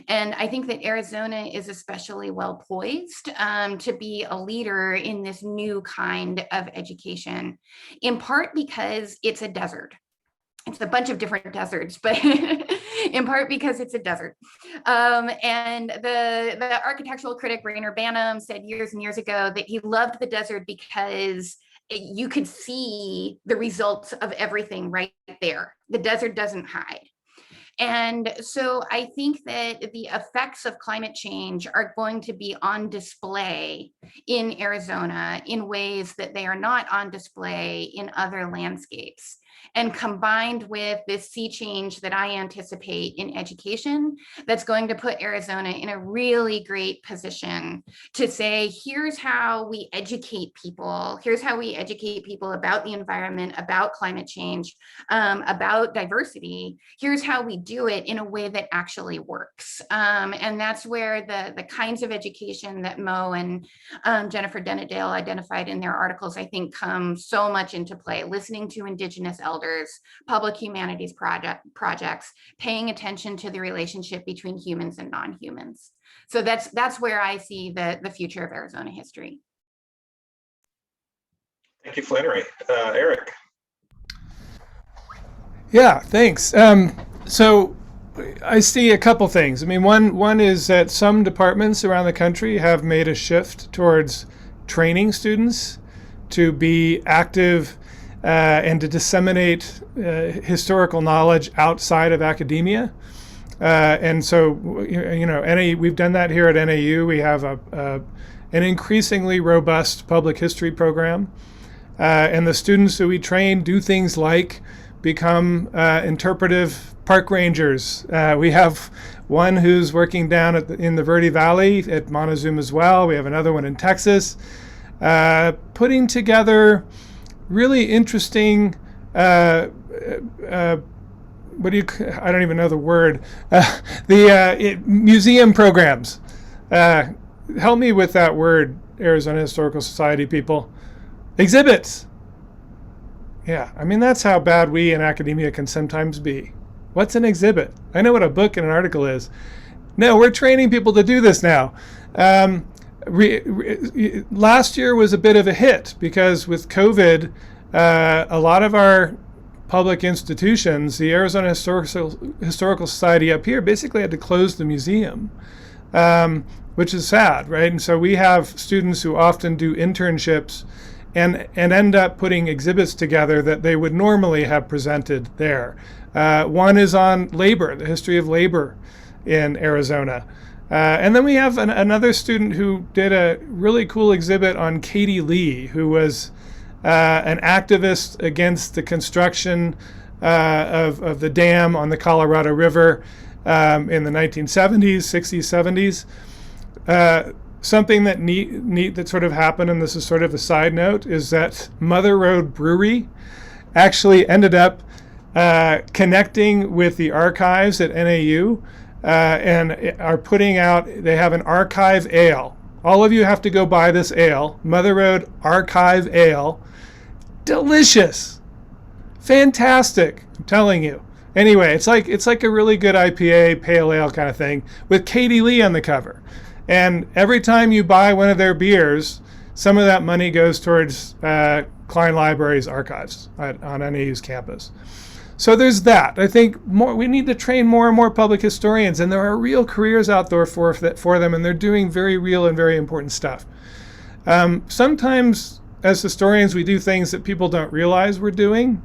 Speaker 5: And I think that Arizona is especially well poised to be a leader in this new kind of education, in part because it's a desert. It's a bunch of different deserts, but in part because it's a desert. And the architectural critic Rainer Banham said years and years ago that he loved the desert because you could see the results of everything right there. The desert doesn't hide. And so I think that the effects of climate change are going to be on display in Arizona in ways that they are not on display in other landscapes. And combined with this sea change that I anticipate in education, that's going to put Arizona in a really great position to say, here's how we educate people. Here's how we educate people about the environment, about climate change, about diversity. Here's how we do it in a way that actually works. And that's where the kinds of education that Mo and Jennifer Dennedale identified in their articles, I think, come so much into play. Listening to Indigenous elders, public humanities projects, paying attention to the relationship between humans and non-humans. So that's where I see the future of Arizona history.
Speaker 2: Thank you, Flannery. Eric.
Speaker 10: Yeah, thanks. So I see a couple things. I mean, one is that some departments around the country have made a shift towards training students to be active and to disseminate historical knowledge outside of academia. And so, we've done that here at NAU. We have an increasingly robust public history program. And the students who we train do things like become interpretive park rangers. We have one who's working down in the Verde Valley at Montezuma as well. We have another one in Texas, putting together really interesting, I don't even know the word, museum programs. Help me with that word, Arizona Historical Society people. Exhibits. Yeah, I mean, that's how bad we in academia can sometimes be. What's an exhibit? I know what a book and an article is. No, we're training people to do this now. Last year was a bit of a hit because with COVID, a lot of our public institutions, the Arizona Historical Society up here basically had to close the museum, which is sad, right? And so we have students who often do internships and end up putting exhibits together that they would normally have presented there. One is on labor, the history of labor in Arizona. And then we have another student who did a really cool exhibit on Katie Lee, who was an activist against the construction of the dam on the Colorado River in the 1970s, 60s, 70s. Something that neat that sort of happened, and this is sort of a side note, is that Mother Road Brewery actually ended up connecting with the archives at NAU and are putting out, they have an archive ale. All of you have to go buy this ale, Mother Road Archive Ale. Delicious. Fantastic, I'm telling you. Anyway, it's like a really good IPA, pale ale kind of thing with Katie Lee on the cover. And every time you buy one of their beers, some of that money goes towards Klein Library's archives on NAU's campus. So there's that. I think we need to train more and more public historians, and there are real careers out there for them, and they're doing very real and very important stuff. Sometimes, as historians, we do things that people don't realize we're doing.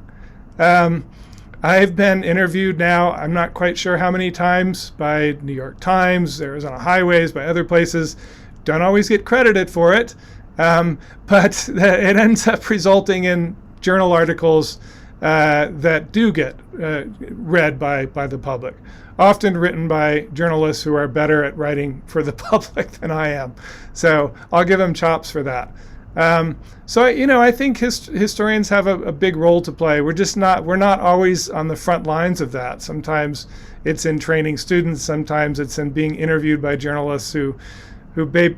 Speaker 10: I've been interviewed now, I'm not quite sure how many times, by New York Times, Arizona Highways, by other places. Don't always get credited for it, but it ends up resulting in journal articles that do get read by the public, often written by journalists who are better at writing for the public than I am. So I'll give them chops for that. So I think historians have a big role to play. We're not always on the front lines of that. Sometimes it's in training students. Sometimes it's in being interviewed by journalists who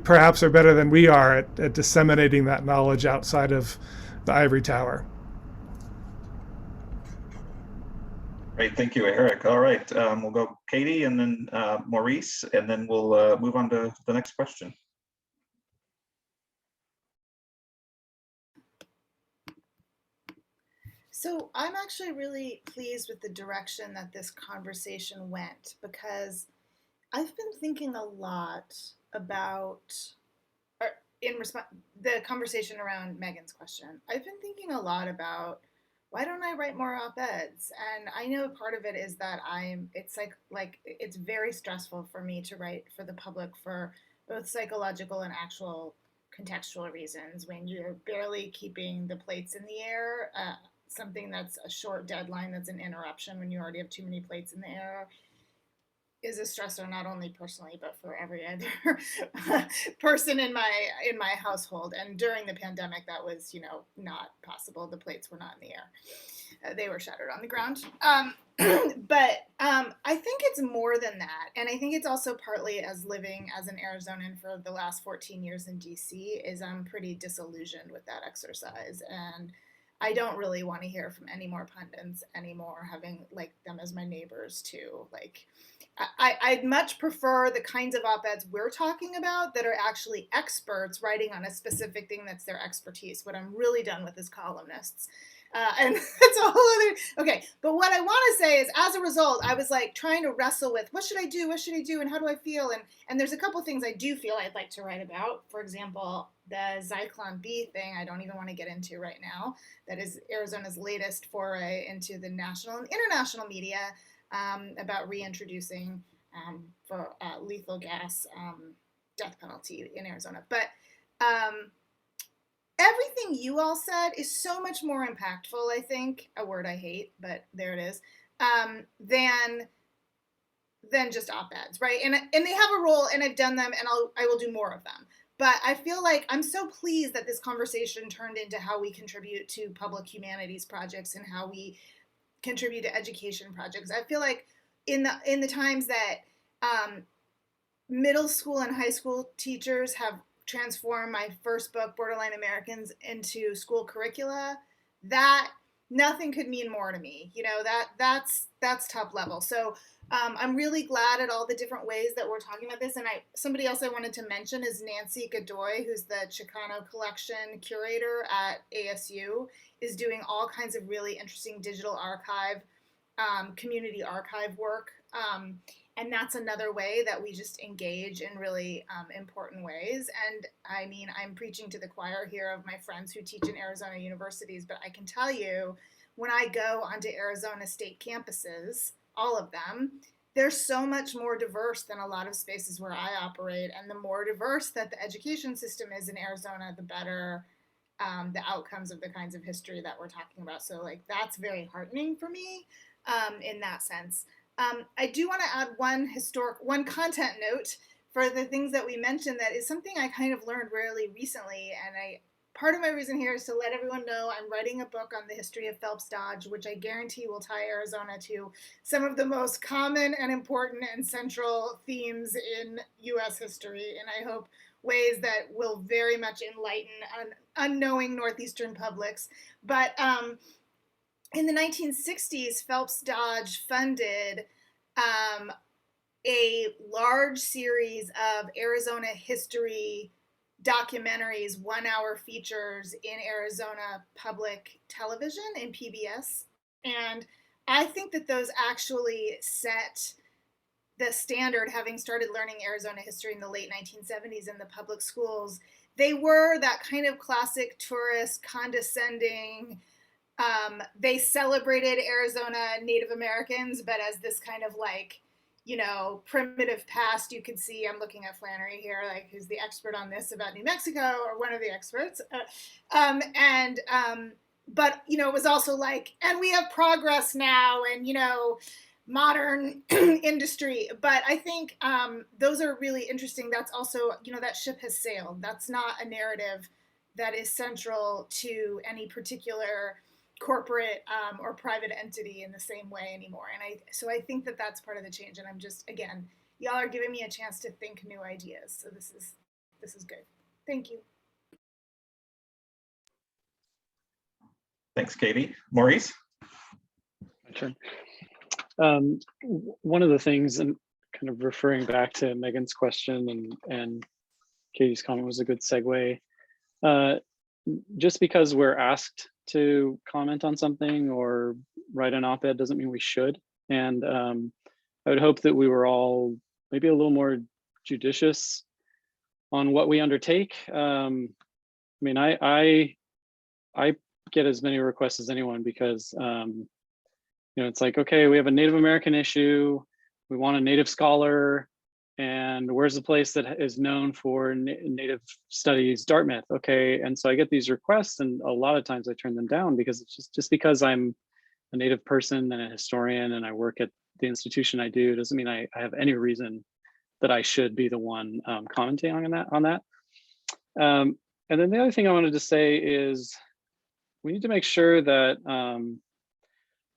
Speaker 10: perhaps are better than we are at disseminating that knowledge outside of the ivory tower.
Speaker 2: Great, thank you, Eric. All right, we'll go Katie and then Maurice, and then we'll move on to the next question.
Speaker 4: So I'm actually really pleased with the direction that this conversation went, because I've been thinking a lot about, or in response, the conversation around Megan's question. I've been thinking a lot about, why don't I write more op-eds? And I know part of it is that it's like it's very stressful for me to write for the public for both psychological and actual contextual reasons, when you're barely keeping the plates in the air. Something that's a short deadline, that's an interruption when you already have too many plates in the air, is a stressor, not only personally, but for every other person in my household. And during the pandemic, that was, not possible. The plates were not in the air. They were shattered on the ground. But I think it's more than that. And I think it's also partly, as living as an Arizonan for the last 14 years in DC, is I'm pretty disillusioned with that exercise. And I don't really want to hear from any more pundits anymore, having them as my neighbors too. I'd much prefer the kinds of op-eds we're talking about that are actually experts writing on a specific thing that's their expertise. What I'm really done with is columnists. And that's a whole other, okay. But what I want to say is, as a result, I was trying to wrestle with, what should I do? What should I do? And how do I feel? And there's a couple things I do feel I'd like to write about. For example, the Zyklon B thing, I don't even want to get into right now. That is Arizona's latest foray into the national and international media about reintroducing for lethal gas death penalty in Arizona. But everything you all said is so much more impactful, I think, a word I hate, but there it is, than just op-eds, right? And they have a role, and I've done them, and I will do more of them. But I feel like I'm so pleased that this conversation turned into how we contribute to public humanities projects and how we contribute to education projects. I feel like in the times that middle school and high school teachers have transformed my first book, Borderline Americans, into school curricula, that nothing could mean more to me. That's top level. So I'm really glad at all the different ways that we're talking about this. And somebody else I wanted to mention is Nancy Godoy, who's the Chicano Collection curator at ASU, is doing all kinds of really interesting digital archive, community archive work. And that's another way that we just engage in really important ways. And I mean, I'm preaching to the choir here of my friends who teach in Arizona universities, but I can tell you, when I go onto Arizona state campuses, all of them, they're so much more diverse than a lot of spaces where I operate. And the more diverse that the education system is in Arizona, the better the outcomes of the kinds of history that we're talking about. So like that's very heartening for me in that sense. I do want to add one content note for the things that we mentioned that is something I kind of learned really recently. And part of my reason here is to let everyone know I'm writing a book on the history of Phelps Dodge, which I guarantee will tie Arizona to some of the most common and important and central themes in US history. And I hope ways that will very much enlighten unknowing Northeastern publics. But in the 1960s, Phelps Dodge funded a large series of Arizona history documentaries, 1-hour features in Arizona public television in PBS. And I think that those actually set the standard, having started learning Arizona history in the late 1970s in the public schools. They were that kind of classic tourist, condescending, they celebrated Arizona Native Americans, but as this kind of like, you know, primitive past. You could see, I'm looking at Flannery here, like who's the expert on this about New Mexico, or one of the experts. But, you know, it was also like, and we have progress now, and, you know, modern industry. But I think those are really interesting. That's also, you know, that ship has sailed. That's not a narrative that is central to any particular corporate or private entity in the same way anymore. And so I think that that's part of the change. And I'm just, again, y'all are giving me a chance to think new ideas. So this is good. Thank you.
Speaker 2: Thanks, Katie. Maurice?
Speaker 6: Sure. One of the things, and kind of referring back to Megan's question and Katie's comment was a good segue. Just because we're asked to comment on something or write an op-ed doesn't mean we should. And I would hope that we were all maybe a little more judicious on what we undertake. I mean, I get as many requests as anyone because you know, it's like, okay, we have a Native American issue, we want a Native scholar, and where's the place that is known for Native studies? Dartmouth. Okay, and so I get these requests, and a lot of times I turn them down because it's just because I'm a Native person and a historian and I work at the institution I do doesn't mean I have any reason that I should be the one commenting on that. And then the other thing I wanted to say is we need to make sure that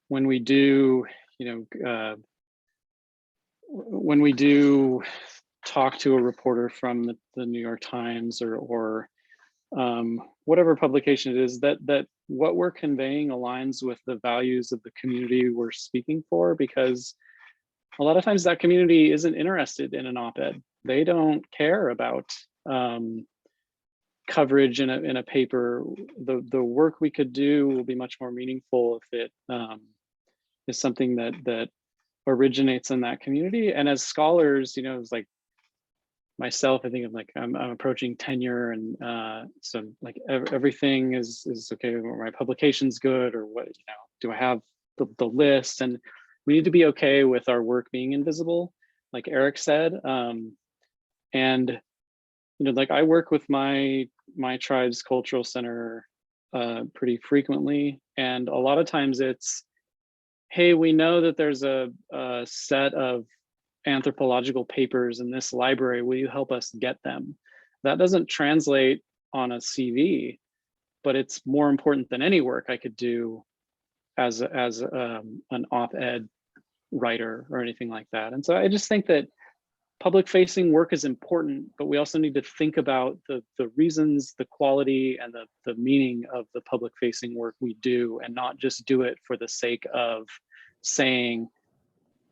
Speaker 6: when we do, you know, when we do talk to a reporter from the New York Times or whatever publication it is, that what we're conveying aligns with the values of the community we're speaking for, because a lot of times that community isn't interested in an op-ed. They don't care about coverage in a paper. The work we could do will be much more meaningful if it is something that originates in that community. And as scholars, you know, it's like myself, I think I'm approaching tenure, and so like everything is okay, or my publication's good, or what, you know, do I have the list? And we need to be okay with our work being invisible, like Eric said. And you know, like I work with my tribe's cultural center pretty frequently, and a lot of times it's, hey, we know that there's a set of anthropological papers in this library, will you help us get them? That doesn't translate on a CV, but it's more important than any work I could do as an op-ed writer or anything like that. And so I just think that public facing work is important, but we also need to think about the reasons, the quality, and the meaning of the public facing work we do, and not just do it for the sake of saying,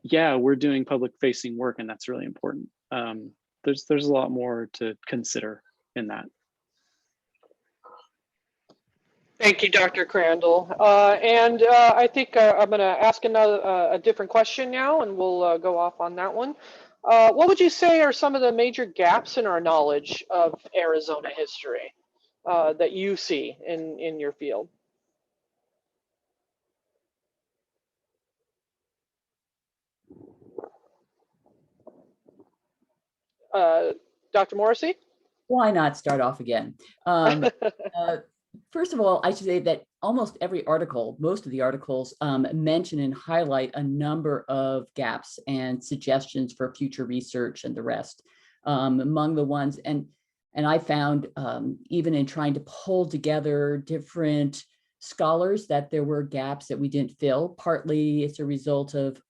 Speaker 6: yeah, we're doing public facing work and that's really important. There's a lot more to consider in that.
Speaker 13: Thank you, Dr. Crandall. I think I'm going to ask a different question now, and we'll go off on that one. What would you say are some of the major gaps in our knowledge of Arizona history that you see in your field? Dr. Morrissey?
Speaker 3: Why not start off again? First of all, I should say that almost every article, most of the articles mention and highlight a number of gaps and suggestions for future research and the rest. Among the ones, and I found even in trying to pull together different scholars that there were gaps that we didn't fill. Partly it's a result of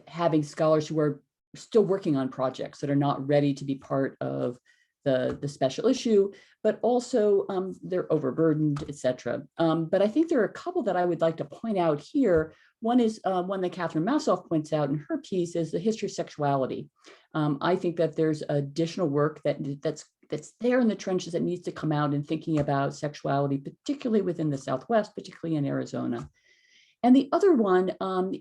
Speaker 3: having scholars who are still working on projects that are not ready to be part of the special issue, but also they're overburdened, etc. But I think there are a couple that I would like to point out here. One is one that Catherine Massoff points out in her piece is the history of sexuality. I think that there's additional work that's there in the trenches that needs to come out in thinking about sexuality, particularly within the Southwest, particularly in Arizona. And the other one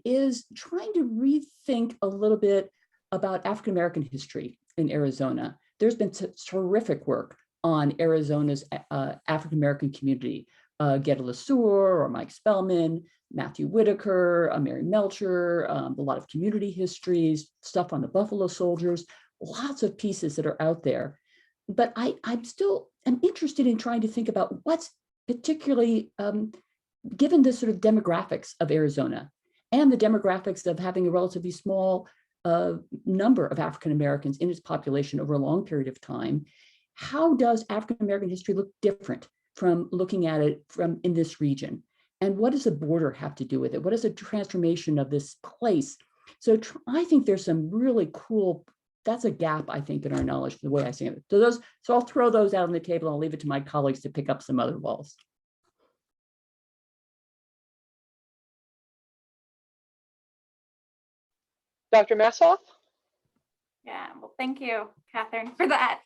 Speaker 3: is trying to rethink a little bit about African-American history in Arizona. There's been terrific work on Arizona's African-American community. Gedda LeSueur or Mike Spellman, Matthew Whitaker, Mary Melcher, a lot of community histories, stuff on the Buffalo Soldiers, lots of pieces that are out there. But I'm still interested in trying to think about what's particularly, given the sort of demographics of Arizona and the demographics of having a relatively small number of African Americans in its population over a long period of time, how does African American history look different from looking at it from in this region? And what does the border have to do with it? What is the transformation of this place? So I think there's some really cool, that's a gap, I think, in our knowledge, the way I see it. So I'll throw those out on the table. I'll leave it to my colleagues to pick up some other balls.
Speaker 13: Dr. Massoff?
Speaker 9: Yeah, well, thank you, Catherine, for that.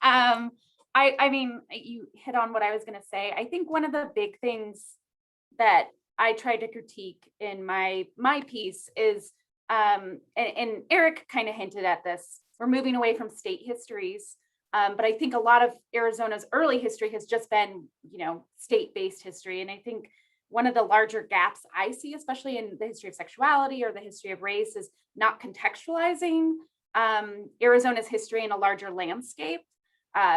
Speaker 9: I mean, you hit on what I was going to say. I think one of the big things that I tried to critique in my piece is, and Eric kind of hinted at this, we're moving away from state histories, but I think a lot of Arizona's early history has just been, state-based history. And I think one of the larger gaps I see, especially in the history of sexuality or the history of race, is not contextualizing Arizona's history in a larger landscape.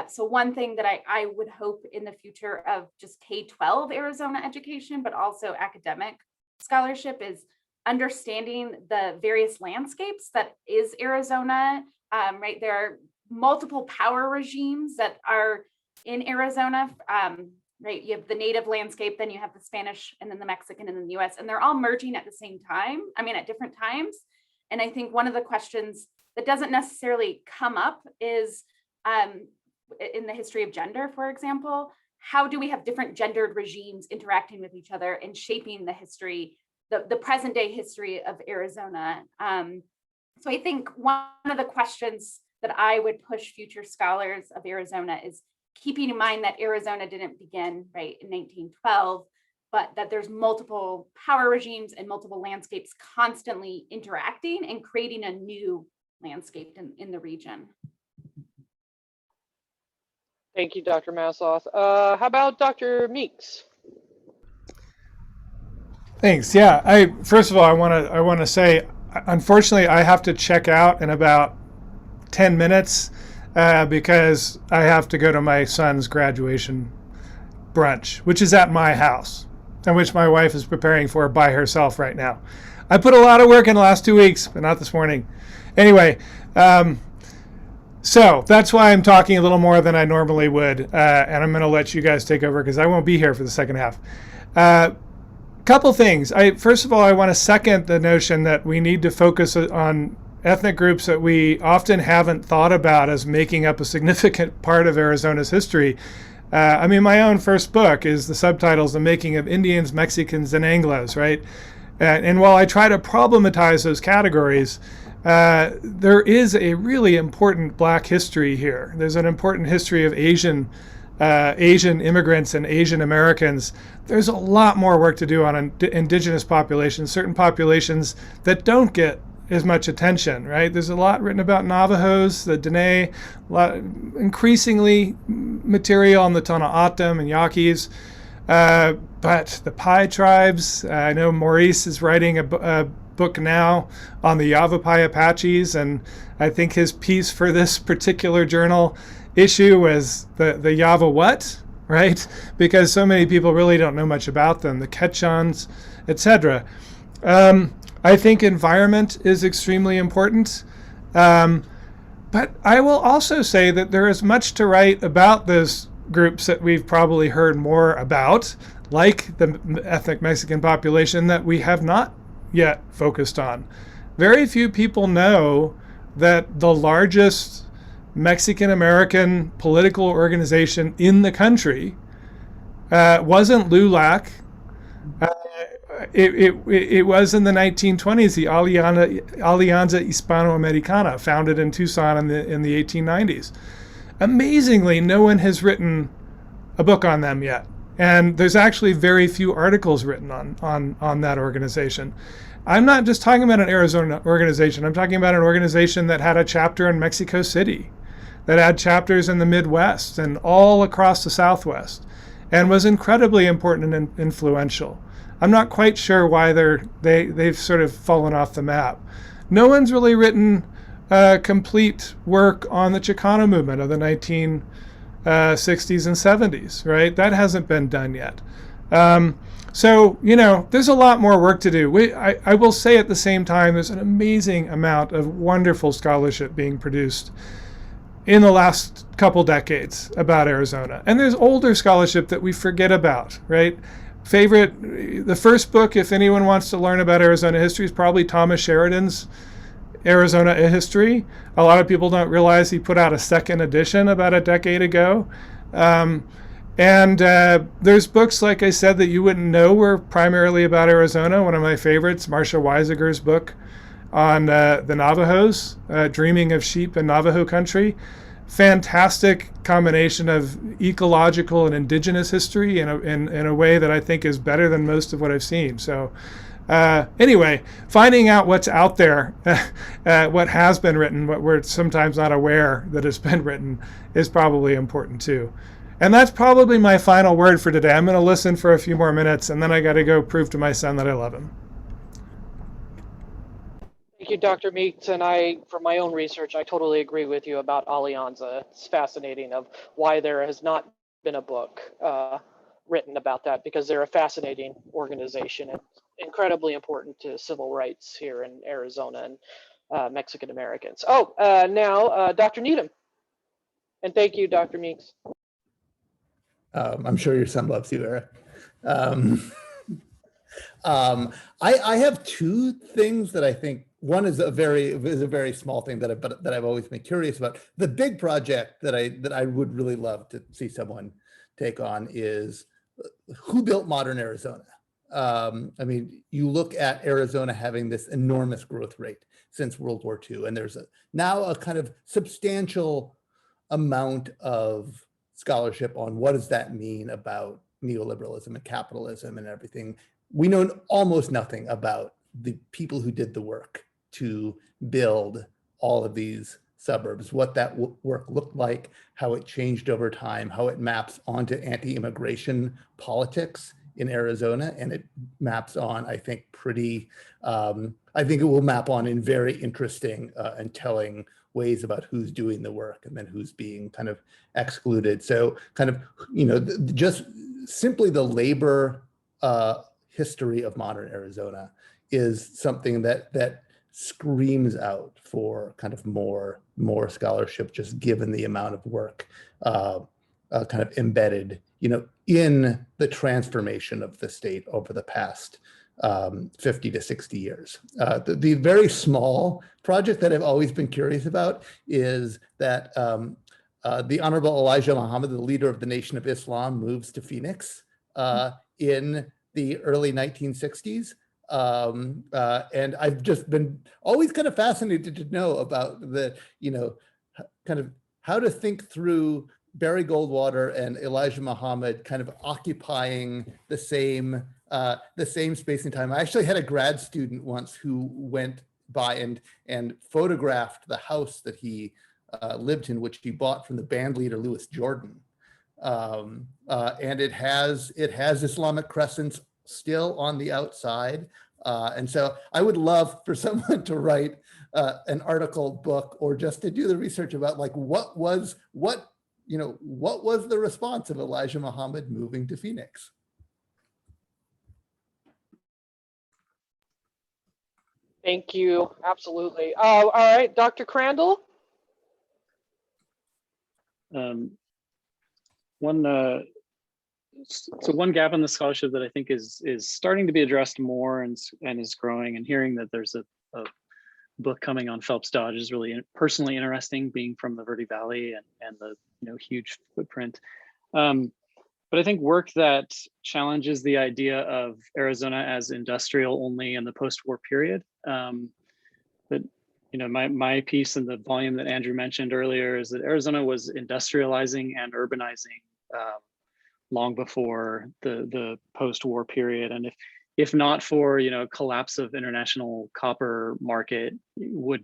Speaker 9: So one thing that I would hope in the future of just K-12 Arizona education, but also academic scholarship, is understanding the various landscapes that is Arizona, right? There are multiple power regimes that are in Arizona, right? You have the native landscape, then you have the Spanish, and then the Mexican, and then the US, and they're all merging at the same time, at different times. And I think one of the questions that doesn't necessarily come up is, in the history of gender, for example, how do we have different gendered regimes interacting with each other and shaping the history, the present day history of Arizona? So I think one of the questions that I would push future scholars of Arizona is keeping in mind that Arizona didn't begin right in 1912, but that there's multiple power regimes and multiple landscapes constantly interacting and creating a new landscape in the region.
Speaker 13: Thank you, Dr. Massoff. How about Dr. Meeks?
Speaker 10: Thanks. Yeah, first of all, I want to say, unfortunately, I have to check out in about 10 minutes because I have to go to my son's graduation brunch, which is at my house, and which my wife is preparing for by herself right now. I put a lot of work in the last 2 weeks, but not this morning. Anyway, so that's why I'm talking a little more than I normally would, and I'm going to let you guys take over because I won't be here for the second half. Couple things. First of all, I want to second the notion that we need to focus on ethnic groups that we often haven't thought about as making up a significant part of Arizona's history. My own first book is the subtitles, The Making of Indians, Mexicans, and Anglos, right? And while I try to problematize those categories, there is a really important Black history here. There's an important history of Asian immigrants and Asian Americans. There's a lot more work to do on indigenous populations, certain populations that don't get as much attention, right? There's a lot written about Navajos, the Dene, increasingly material on the Tohono O'odham and Yaquis, but the Pi tribes. I know Maurice is writing book now on the Yavapai Apaches, and I think his piece for this particular journal issue was the Yava what, right? Because so many people really don't know much about them, the Quechans, etc. I think environment is extremely important. But I will also say that there is much to write about those groups that we've probably heard more about, like the ethnic Mexican population, that we have not yet focused on. Very few people know that the largest Mexican American political organization in the country wasn't LULAC. It was in the 1920s, the Alianza Hispanoamericana, founded in Tucson in the 1890s. Amazingly, no one has written a book on them yet. And there's actually very few articles written on that organization. I'm not just talking about an Arizona organization. I'm talking about an organization that had a chapter in Mexico City, that had chapters in the Midwest and all across the Southwest, and was incredibly important and influential. I'm not quite sure why they've sort of fallen off the map. No one's really written complete work on the Chicano movement of the 1960s and 70s, right? That hasn't been done yet. So, there's a lot more work to do. I will say at the same time, there's an amazing amount of wonderful scholarship being produced in the last couple decades about Arizona. And there's older scholarship that we forget about, right? The first book, if anyone wants to learn about Arizona history, is probably Thomas Sheridan's Arizona History. A lot of people don't realize he put out a second edition about a decade ago. And there's books, like I said, that you wouldn't know were primarily about Arizona. One of my favorites, Marcia Weisiger's book on the Navajos, Dreaming of Sheep in Navajo Country. Fantastic combination of ecological and indigenous history in a way that I think is better than most of what I've seen. So anyway, finding out what's out there, what has been written, what we're sometimes not aware that has been written, is probably important too. And that's probably my final word for today. I'm going to listen for a few more minutes, and then I got to go prove to my son that I love him.
Speaker 13: Thank you, Dr. Meeks. And for my own research, I totally agree with you about Alianza. It's fascinating of why there has not been a book written about that, because they're a fascinating organization and incredibly important to civil rights here in Arizona and Mexican Americans. Now, Dr. Needham. And thank you, Dr. Meeks.
Speaker 11: I'm sure your son loves you, Eric. I have two things that I think. One is a very small thing that I've always been curious about. The big project that I would really love to see someone take on is who built modern Arizona. I mean, you look at Arizona having this enormous growth rate since World War II, and there's now a kind of substantial amount of scholarship on what does that mean about neoliberalism and capitalism and everything. We know almost nothing about the people who did the work to build all of these suburbs, what that work looked like, how it changed over time, how it maps onto anti-immigration politics in Arizona, and it maps on, I think, I think it will map on in very interesting and telling ways about who's doing the work and then who's being kind of excluded. So kind of, just simply the labor history of modern Arizona is something that screams out for kind of more scholarship, just given the amount of work kind of embedded, in the transformation of the state over the past 50 to 60 years. The very small project that I've always been curious about is that the Honorable Elijah Muhammad, the leader of the Nation of Islam, moves to Phoenix in the early 1960s. And I've just been always kind of fascinated to know about the, kind of how to think through Barry Goldwater and Elijah Muhammad kind of occupying the same space and time. I actually had a grad student once who went by and photographed the house that he lived in, which he bought from the band leader Louis Jordan. And it has Islamic crescents still on the outside. And so I would love for someone to write an article, book, or just to do the research about like what was the response of Elijah Muhammad moving to Phoenix?
Speaker 13: Thank you. Absolutely. All right, Dr. Crandall.
Speaker 6: One gap in the scholarship that I think is starting to be addressed more and is growing, and hearing that there's a book coming on Phelps Dodge is really personally interesting, being from the Verde Valley and the huge footprint. But I think work that challenges the idea of Arizona as industrial only in the post-war period. That my piece in the volume that Andrew mentioned earlier is that Arizona was industrializing and urbanizing long before the post-war period, and if not for collapse of international copper market, would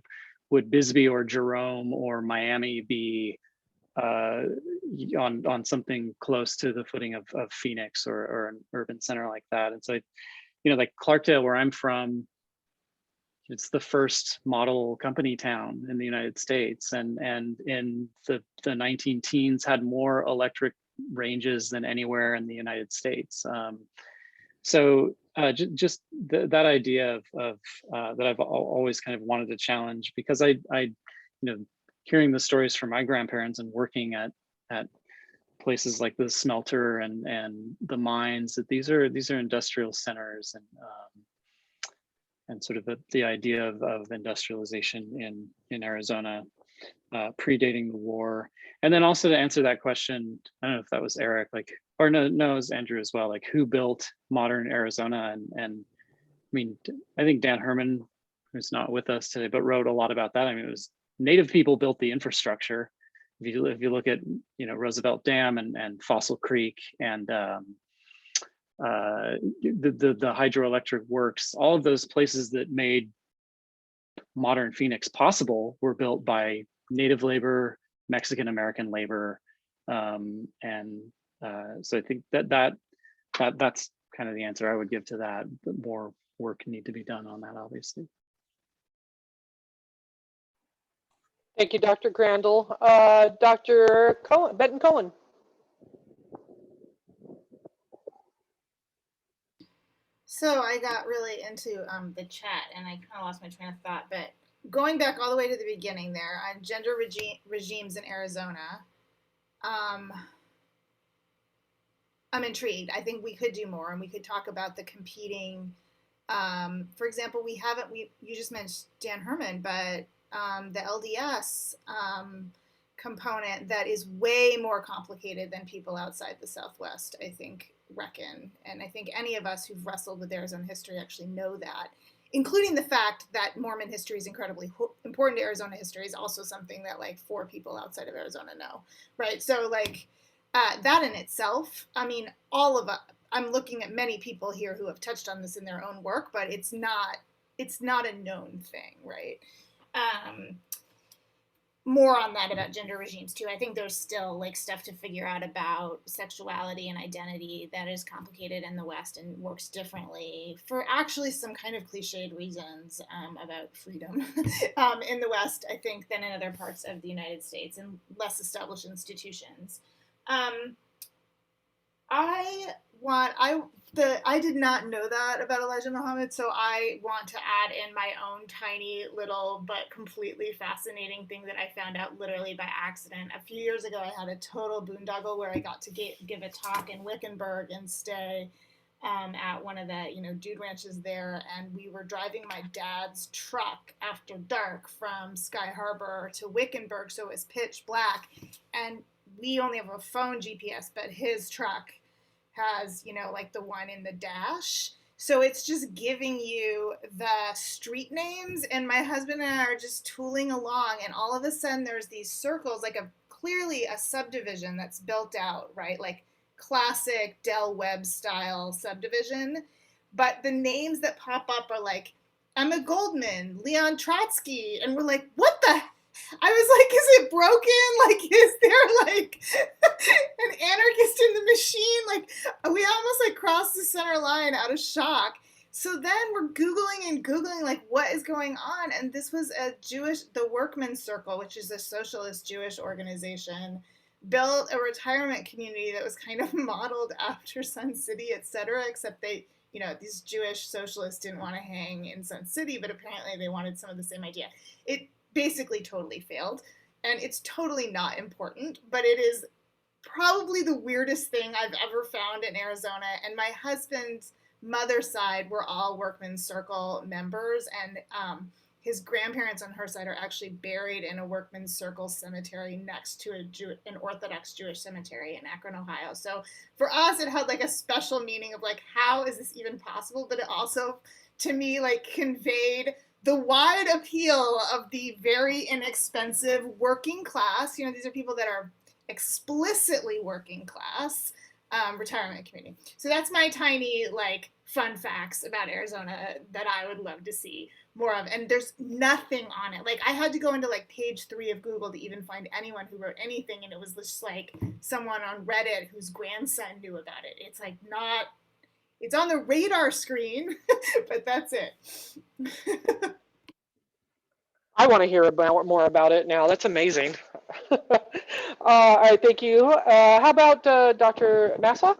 Speaker 6: Bisbee or Jerome or Miami be on something close to the footing of Phoenix or an urban center like that? And so, like Clarkdale, where I'm from, it's the first model company town in the United States, and in the 19 teens had more electric ranges than anywhere in the United States. So just that idea of that I've always kind of wanted to challenge, because I hearing the stories from my grandparents and working at places like the smelter and the mines, that these are industrial centers, and sort of the idea of industrialization in Arizona predating the war. And then also to answer that question, I don't know if that was Eric, or no, it was Andrew as well, like who built modern Arizona? And I mean, I think Dan Herman, who's not with us today, but wrote a lot about that. I mean, it was Native people built the infrastructure. If you look at Roosevelt Dam and Fossil Creek and the hydroelectric works, all of those places that made modern Phoenix possible were built by Native labor, Mexican American labor, so I think that's kind of the answer I would give to that. But more work need to be done on that, obviously.
Speaker 13: Thank you, Dr. Crandall. Dr. Benton Cohen.
Speaker 4: So I got really into the chat and I kind of lost my train of thought, but going back all the way to the beginning there on gender regimes in Arizona, I'm intrigued. I think we could do more, and we could talk about the competing, for example, you just mentioned Dan Herman, but the LDS component that is way more complicated than people outside the Southwest, I think, reckon. And I think any of us who've wrestled with Arizona history actually know that, including the fact that Mormon history is incredibly important to Arizona history is also something that like 4 people outside of Arizona know, right? So like that in itself, I mean, I'm looking at many people here who have touched on this in their own work, but it's not a known thing, right? More on that about gender regimes too. I think there's still like stuff to figure out about sexuality and identity that is complicated in the West and works differently for actually some kind of cliched reasons about freedom in the West, I think, than in other parts of the United States and less established institutions. I did not know that about Elijah Muhammad, so I want to add in my own tiny little but completely fascinating thing that I found out literally by accident. A few years ago, I had a total boondoggle where I got to give a talk in Wickenburg and stay at one of the dude ranches there, and we were driving my dad's truck after dark from Sky Harbor to Wickenburg, so it was pitch black, and we only have a phone GPS, but his truck has, like the one in the dash. So it's just giving you the street names, and my husband and I are just tooling along, and all of a sudden there's these circles, like clearly a subdivision that's built out, right? Like classic Del Webb style subdivision. But the names that pop up are like Emma Goldman, Leon Trotsky, and we're like, what the? I was like, is it broken? Like, is there like an anarchist in the machine? Like, we almost like crossed the center line out of shock. So then we're Googling like what is going on. And this was the Workmen's Circle, which is a socialist Jewish organization, built a retirement community that was kind of modeled after Sun City, et cetera, except these Jewish socialists didn't want to hang in Sun City, but apparently they wanted some of the same idea. It basically totally failed. And it's totally not important, but it is probably the weirdest thing I've ever found in Arizona. And my husband's mother's side were all Workmen's Circle members, and his grandparents on her side are actually buried in a Workmen's Circle cemetery next to an Orthodox Jewish cemetery in Akron, Ohio. So for us, it had like a special meaning of like, how is this even possible? But it also, to me, like conveyed the wide appeal of the very inexpensive working class. These are people that are explicitly working class retirement community. So that's my tiny like fun facts about Arizona that I would love to see more of. And there's nothing on it. Like I had to go into like page 3 of Google to even find anyone who wrote anything, and it was just like someone on Reddit whose grandson knew about it. It's like not, it's on the radar screen, but that's it.
Speaker 13: I want to hear more about it now. That's amazing. All right, thank you. How about Dr. Massoff?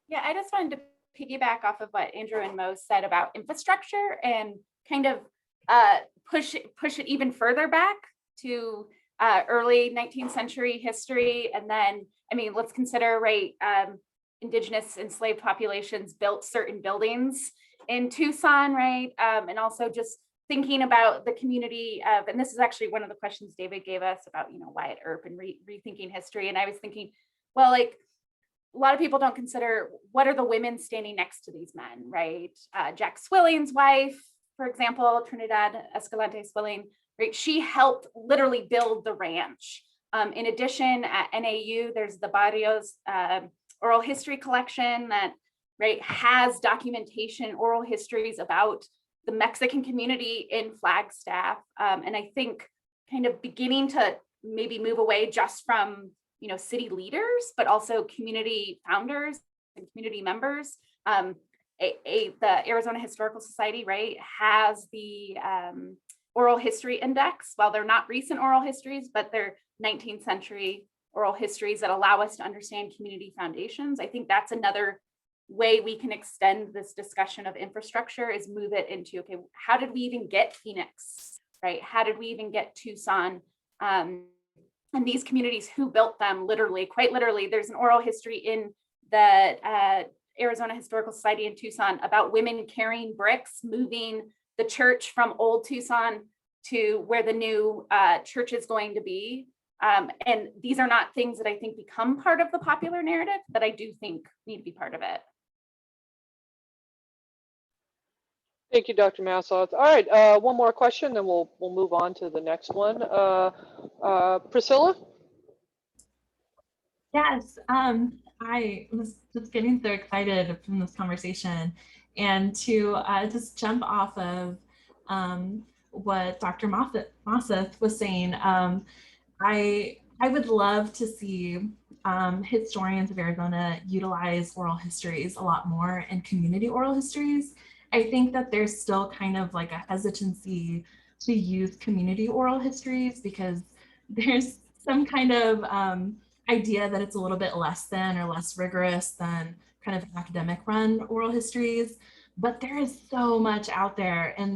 Speaker 9: Yeah, I just wanted to piggyback off of what Andrew and Mo said about infrastructure and kind of push it even further back to early 19th century history. And then, I mean, let's consider, right, indigenous enslaved populations built certain buildings in Tucson, right? And also just thinking about the community of, and this is actually one of the questions David gave us about, Wyatt Earp and rethinking history. And I was thinking, well, like a lot of people don't consider what are the women standing next to these men, right? Jack Swilling's wife, for example, Trinidad Escalante Swilling, right? She helped literally build the ranch. In addition, at NAU, there's the Barrios oral history collection that, right, has documentation, oral histories about the Mexican community in Flagstaff. And I think kind of beginning to maybe move away just from, city leaders, but also community founders and community members. The Arizona Historical Society, right, has the oral history index. While they're not recent oral histories, but they're 19th century oral histories that allow us to understand community foundations. I think that's another way we can extend this discussion of infrastructure, is move it into, okay, how did we even get Phoenix, right? How did we even get Tucson? And these communities, who built them? Literally, quite literally, there's an oral history in the Arizona Historical Society in Tucson about women carrying bricks, moving the church from old Tucson to where the new church is going to be. And these are not things that I think become part of the popular narrative, but I do think need to be part of it.
Speaker 13: Thank you, Dr. Massoff. All right, one more question, then we'll move on to the next one. Priscilla?
Speaker 8: Yes, I was just getting so excited from this conversation, and to just jump off of what Dr. Massoff was saying. I would love to see historians of Arizona utilize oral histories a lot more in community oral histories. I think that there's still kind of like a hesitancy to use community oral histories because there's some kind of idea that it's a little bit less than or less rigorous than kind of academic run oral histories. But there is so much out there, and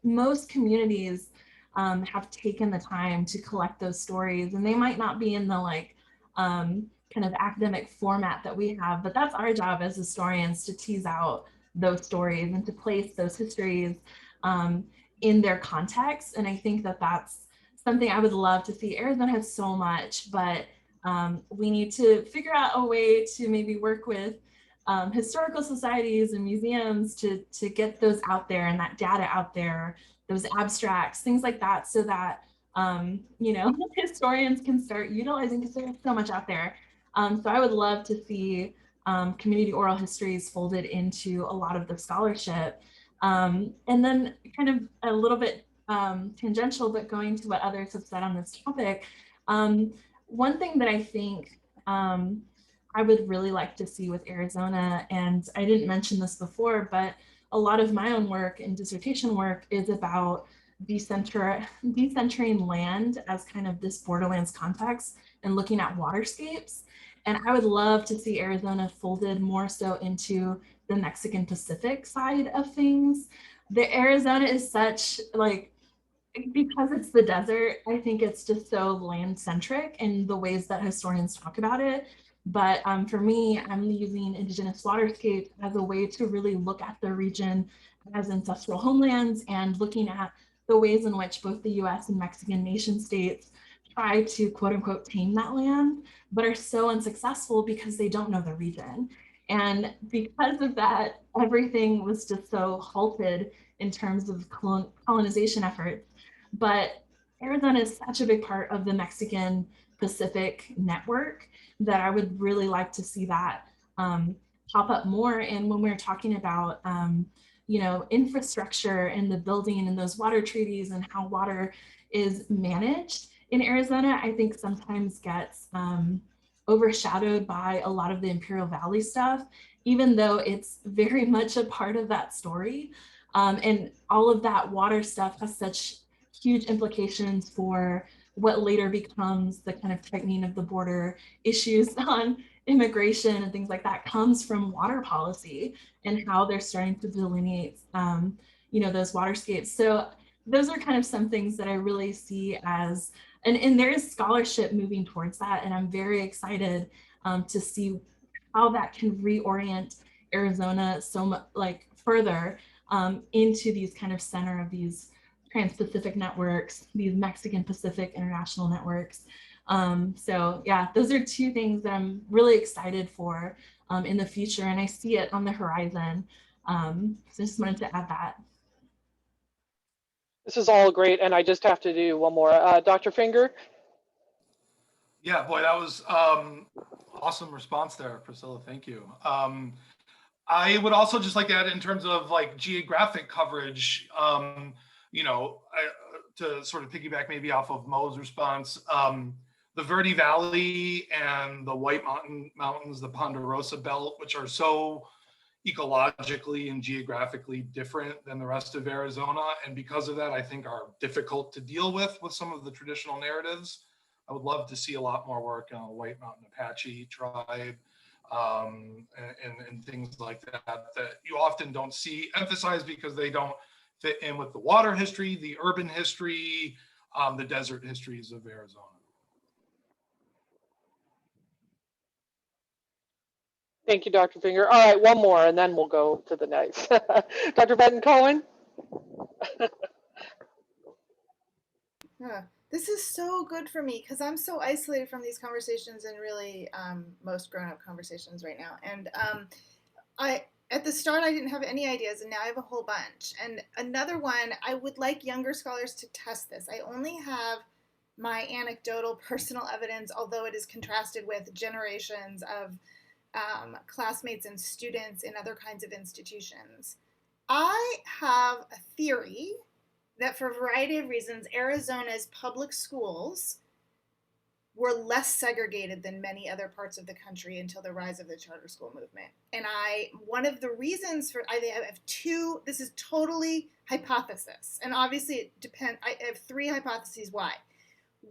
Speaker 8: most communities have taken the time to collect those stories, and they might not be in the like kind of academic format that we have, but that's our job as historians, to tease out those stories and to place those histories in their context. And I think that that's something I would love to see. Arizona has so much, but we need to figure out a way to maybe work with historical societies and museums to get those out there and that data out there, those abstracts, things like that, so that historians can start utilizing, because there's so much out there. So I would love to see community oral histories folded into a lot of the scholarship. And then kind of a little bit tangential, but going to what others have said on this topic, one thing that I think I would really like to see with Arizona, and I didn't mention this before, but a lot of my own work and dissertation work is about decentering land as kind of this borderlands context and looking at waterscapes. And I would love to see Arizona folded more so into the Mexican Pacific side of things. The Arizona is such like, because it's the desert, I think it's just so land centric in the ways that historians talk about it. But for me, I'm using indigenous waterscapes as a way to really look at the region as ancestral homelands and looking at the ways in which both the US and Mexican nation states try to quote unquote tame that land, but are so unsuccessful because they don't know the region. And because of that, everything was just so halted in terms of colonization efforts. But Arizona is such a big part of the Mexican Pacific network that I would really like to see that pop up more. And when we're talking about you know, infrastructure and the building and those water treaties and how water is managed in Arizona, I think sometimes gets overshadowed by a lot of the Imperial Valley stuff, even though it's very much a part of that story. And all of that water stuff has such huge implications for what later becomes the kind of tightening of the border issues on immigration and things like that comes from water policy and how they're starting to delineate, you know, those waterscapes. So those are kind of some things that I really see as, and there is scholarship moving towards that. And I'm very excited to see how that can reorient Arizona so much like further into these kind of center of these Trans-Pacific networks, these Mexican Pacific international networks. So yeah, those are two things that I'm really excited for in the future, and I see it on the horizon. So I just wanted to add that.
Speaker 13: This is all great, and I just have to do one more. Dr. Finger?
Speaker 7: Yeah, boy, that was awesome response there, Priscilla. Thank you. I would also just like to add in terms of like geographic coverage, you know, to sort of piggyback maybe off of Mo's response, the Verde Valley and the White Mountains, the Ponderosa Belt, which are so ecologically and geographically different than the rest of Arizona. And because of that, I think are difficult to deal with some of the traditional narratives. I would love to see a lot more work on the White Mountain Apache tribe and things like that you often don't see emphasized because they don't fit in with the water history, the urban history, the desert histories of Arizona.
Speaker 13: Thank you, Dr. Finger. All right, one more, and then we'll go to the next. Dr. Benton-Cohen?
Speaker 4: This is so good for me because I'm so isolated from these conversations and really most grown-up conversations right now. And at the start, I didn't have any ideas, and now I have a whole bunch. And another one, I would like younger scholars to test this. I only have my anecdotal personal evidence, although it is contrasted with generations of classmates and students in other kinds of institutions. I have a theory that for a variety of reasons, Arizona's public schools were less segregated than many other parts of the country until the rise of the charter school movement. And one of the reasons for, I have two, this is totally hypothesis. And obviously it depends, I have three hypotheses why.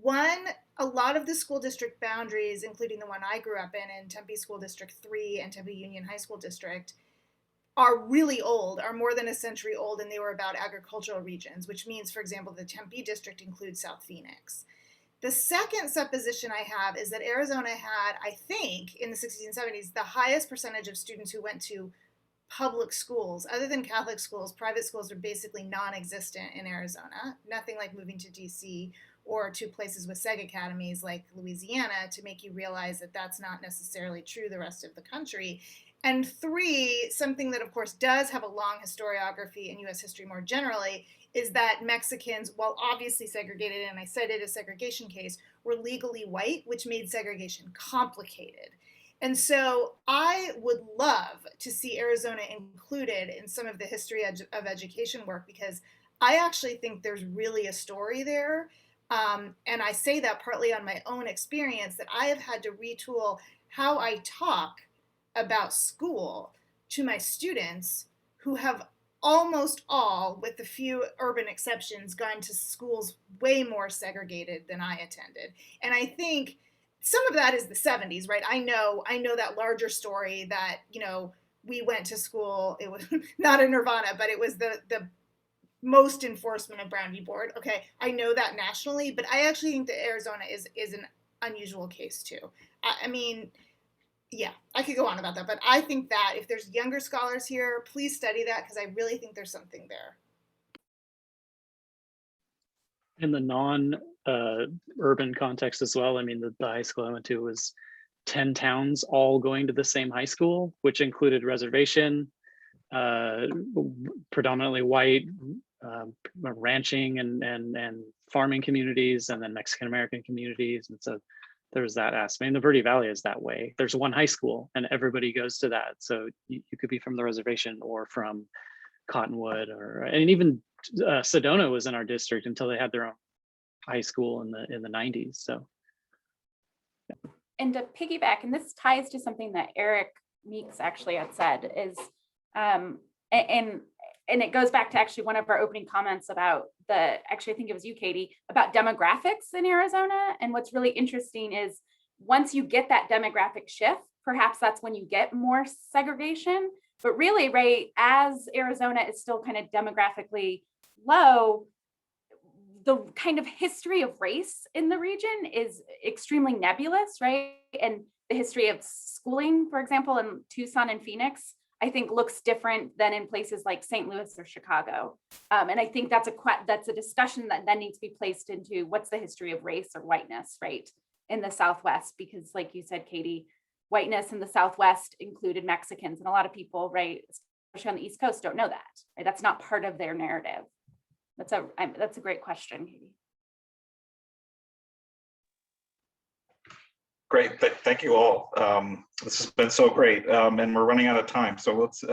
Speaker 4: One, a lot of the school district boundaries, including the one I grew up in Tempe School District 3 and Tempe Union High School District, are really old, are more than a century old, and they were about agricultural regions, which means, for example, the Tempe district includes South Phoenix. The second supposition I have is that Arizona had, I think, in the 60s and 70s, the highest percentage of students who went to public schools. Other than Catholic schools, private schools are basically non-existent in Arizona. Nothing like moving to DC or to places with SEG academies like Louisiana to make you realize that that's not necessarily true the rest of the country. And three, something that of course does have a long historiography in US history more generally, is that Mexicans, while obviously segregated, and I cited a segregation case, were legally white, which made segregation complicated. And so I would love to see Arizona included in some of the history of education work, because I actually think there's really a story there. And I say that partly on my own experience, that I have had to retool how I talk about school to my students who have almost all, with a few urban exceptions, gone to schools way more segregated than I attended. And I think some of that is the 70s, right? I know that larger story that, you know, we went to school, it was not a Nirvana, but it was the most enforcement of Brown v. Board. Okay, I know that nationally, but I actually think that Arizona is an unusual case too. I mean, yeah, I could go on about that, but I think that if there's younger scholars here, please study that, because I really think there's something there.
Speaker 6: In the non-urban context as well, I mean, the high school I went to was 10 towns all going to the same high school, which included reservation, predominantly white, ranching and farming communities, and then Mexican American communities. And so there's that aspect. I mean, the Verde Valley is that way. There's one high school and everybody goes to that. So you could be from the reservation or from Cottonwood, and even Sedona was in our district until they had their own high school in the 90s. So.
Speaker 9: And to piggyback, and this ties to something that Eric Meeks actually had said, is, and it goes back to actually one of our opening comments about actually I think it was you, Katie, about demographics in Arizona. And what's really interesting is once you get that demographic shift, perhaps that's when you get more segregation. But really, right, as Arizona is still kind of demographically low, the kind of history of race in the region is extremely nebulous, right? And the history of schooling, for example, in Tucson and Phoenix, I think looks different than in places like St. Louis or Chicago. And I think that's a discussion that then needs to be placed into what's the history of race or whiteness, right, in the Southwest, because like you said, Katie, whiteness in the Southwest included Mexicans, and a lot of people, right, especially on the East Coast, don't know that, right? That's not part of their narrative. That's a great question, Katie.
Speaker 2: Great, thank you all. This has been so great, and we're running out of time. So let's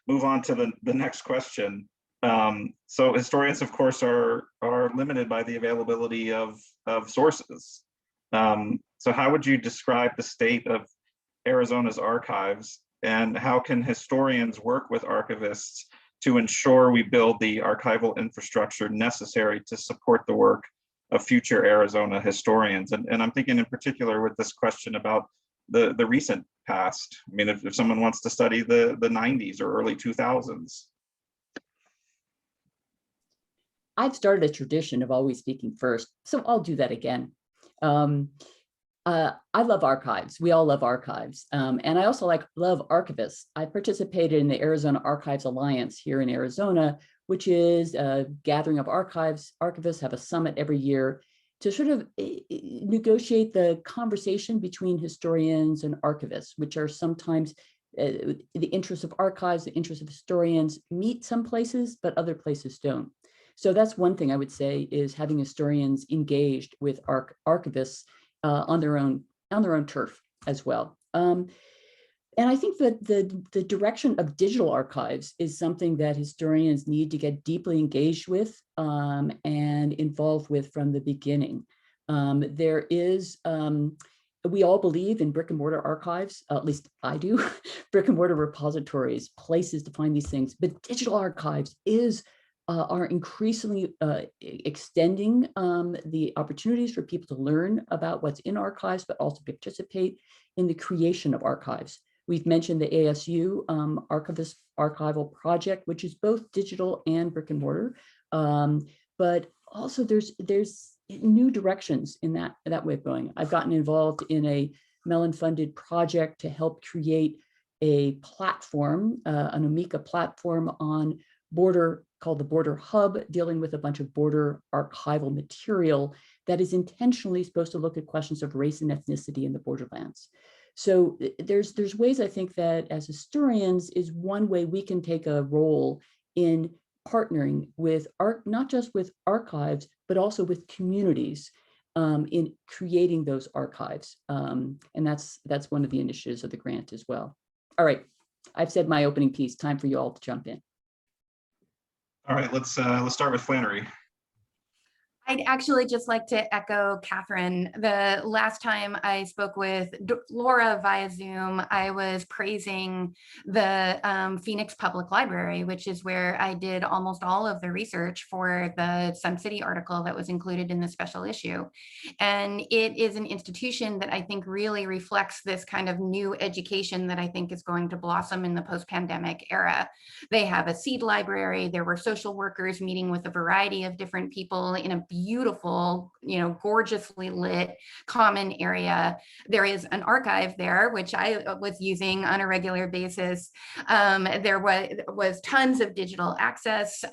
Speaker 2: move on to the next question. So historians, of course, are limited by the availability of sources. So how would you describe the state of Arizona's archives, and how can historians work with archivists to ensure we build the archival infrastructure necessary to support the work of future Arizona historians? And I'm thinking in particular with this question about the recent past. I mean, if someone wants to study the 90s or early 2000s.
Speaker 3: I've started a tradition of always speaking first, so I'll do that again. I love archives. We all love archives. And I also love archivists. I participated in the Arizona Archives Alliance here in Arizona, which is a gathering of archives. Archivists have a summit every year to sort of negotiate the conversation between historians and archivists, which are sometimes the interests of archives, the interests of historians meet some places, but other places don't. So that's one thing I would say, is having historians engaged with archivists on their own turf as well. And I think that the direction of digital archives is something that historians need to get deeply engaged with and involved with from the beginning. There is, we all believe in brick and mortar archives, at least I do, brick and mortar repositories, places to find these things, but digital archives are increasingly extending the opportunities for people to learn about what's in archives, but also participate in the creation of archives. We've mentioned the ASU Archivist Archival Project, which is both digital and brick and mortar, but also there's new directions in that way of going. I've gotten involved in a Mellon-funded project to help create a platform, an Omeka platform on border, called the Border Hub, dealing with a bunch of border archival material that is intentionally supposed to look at questions of race and ethnicity in the borderlands. So there's ways, I think, that as historians is one way we can take a role in partnering with not just with archives, but also with communities in creating those archives. And that's one of the initiatives of the grant as well. All right, I've said my opening piece. Time for you all to jump in.
Speaker 2: All right, let's start with Flannery.
Speaker 5: I'd actually just like to echo Catherine. The last time I spoke with Laura via Zoom, I was praising the Phoenix Public Library, which is where I did almost all of the research for the Sun City article that was included in the special issue. And it is an institution that I think really reflects this kind of new education that I think is going to blossom in the post-pandemic era. They have a seed library. There were social workers meeting with a variety of different people in a beautiful, gorgeously lit common area. There is an archive there, which I was using on a regular basis. There was tons of digital access.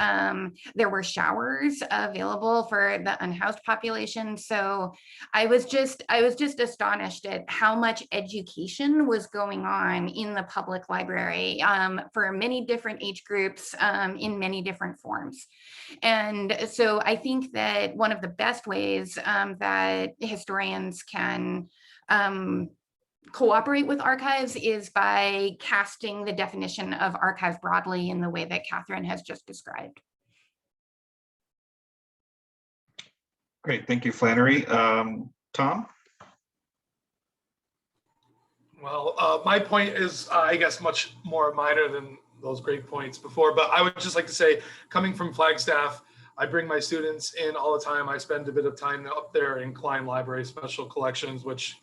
Speaker 5: There were showers available for the unhoused population. So I was just astonished at how much education was going on in the public library for many different age groups in many different forms. And so I think that one of the best ways that historians can cooperate with archives is by casting the definition of archives broadly in the way that Catherine has just described.
Speaker 2: Great, thank you, Flannery. Tom?
Speaker 7: Well, my point is, I guess, much more minor than those great points before, but I would just like to say, coming from Flagstaff, I bring my students in all the time. I spend a bit of time up there in Klein Library Special Collections, which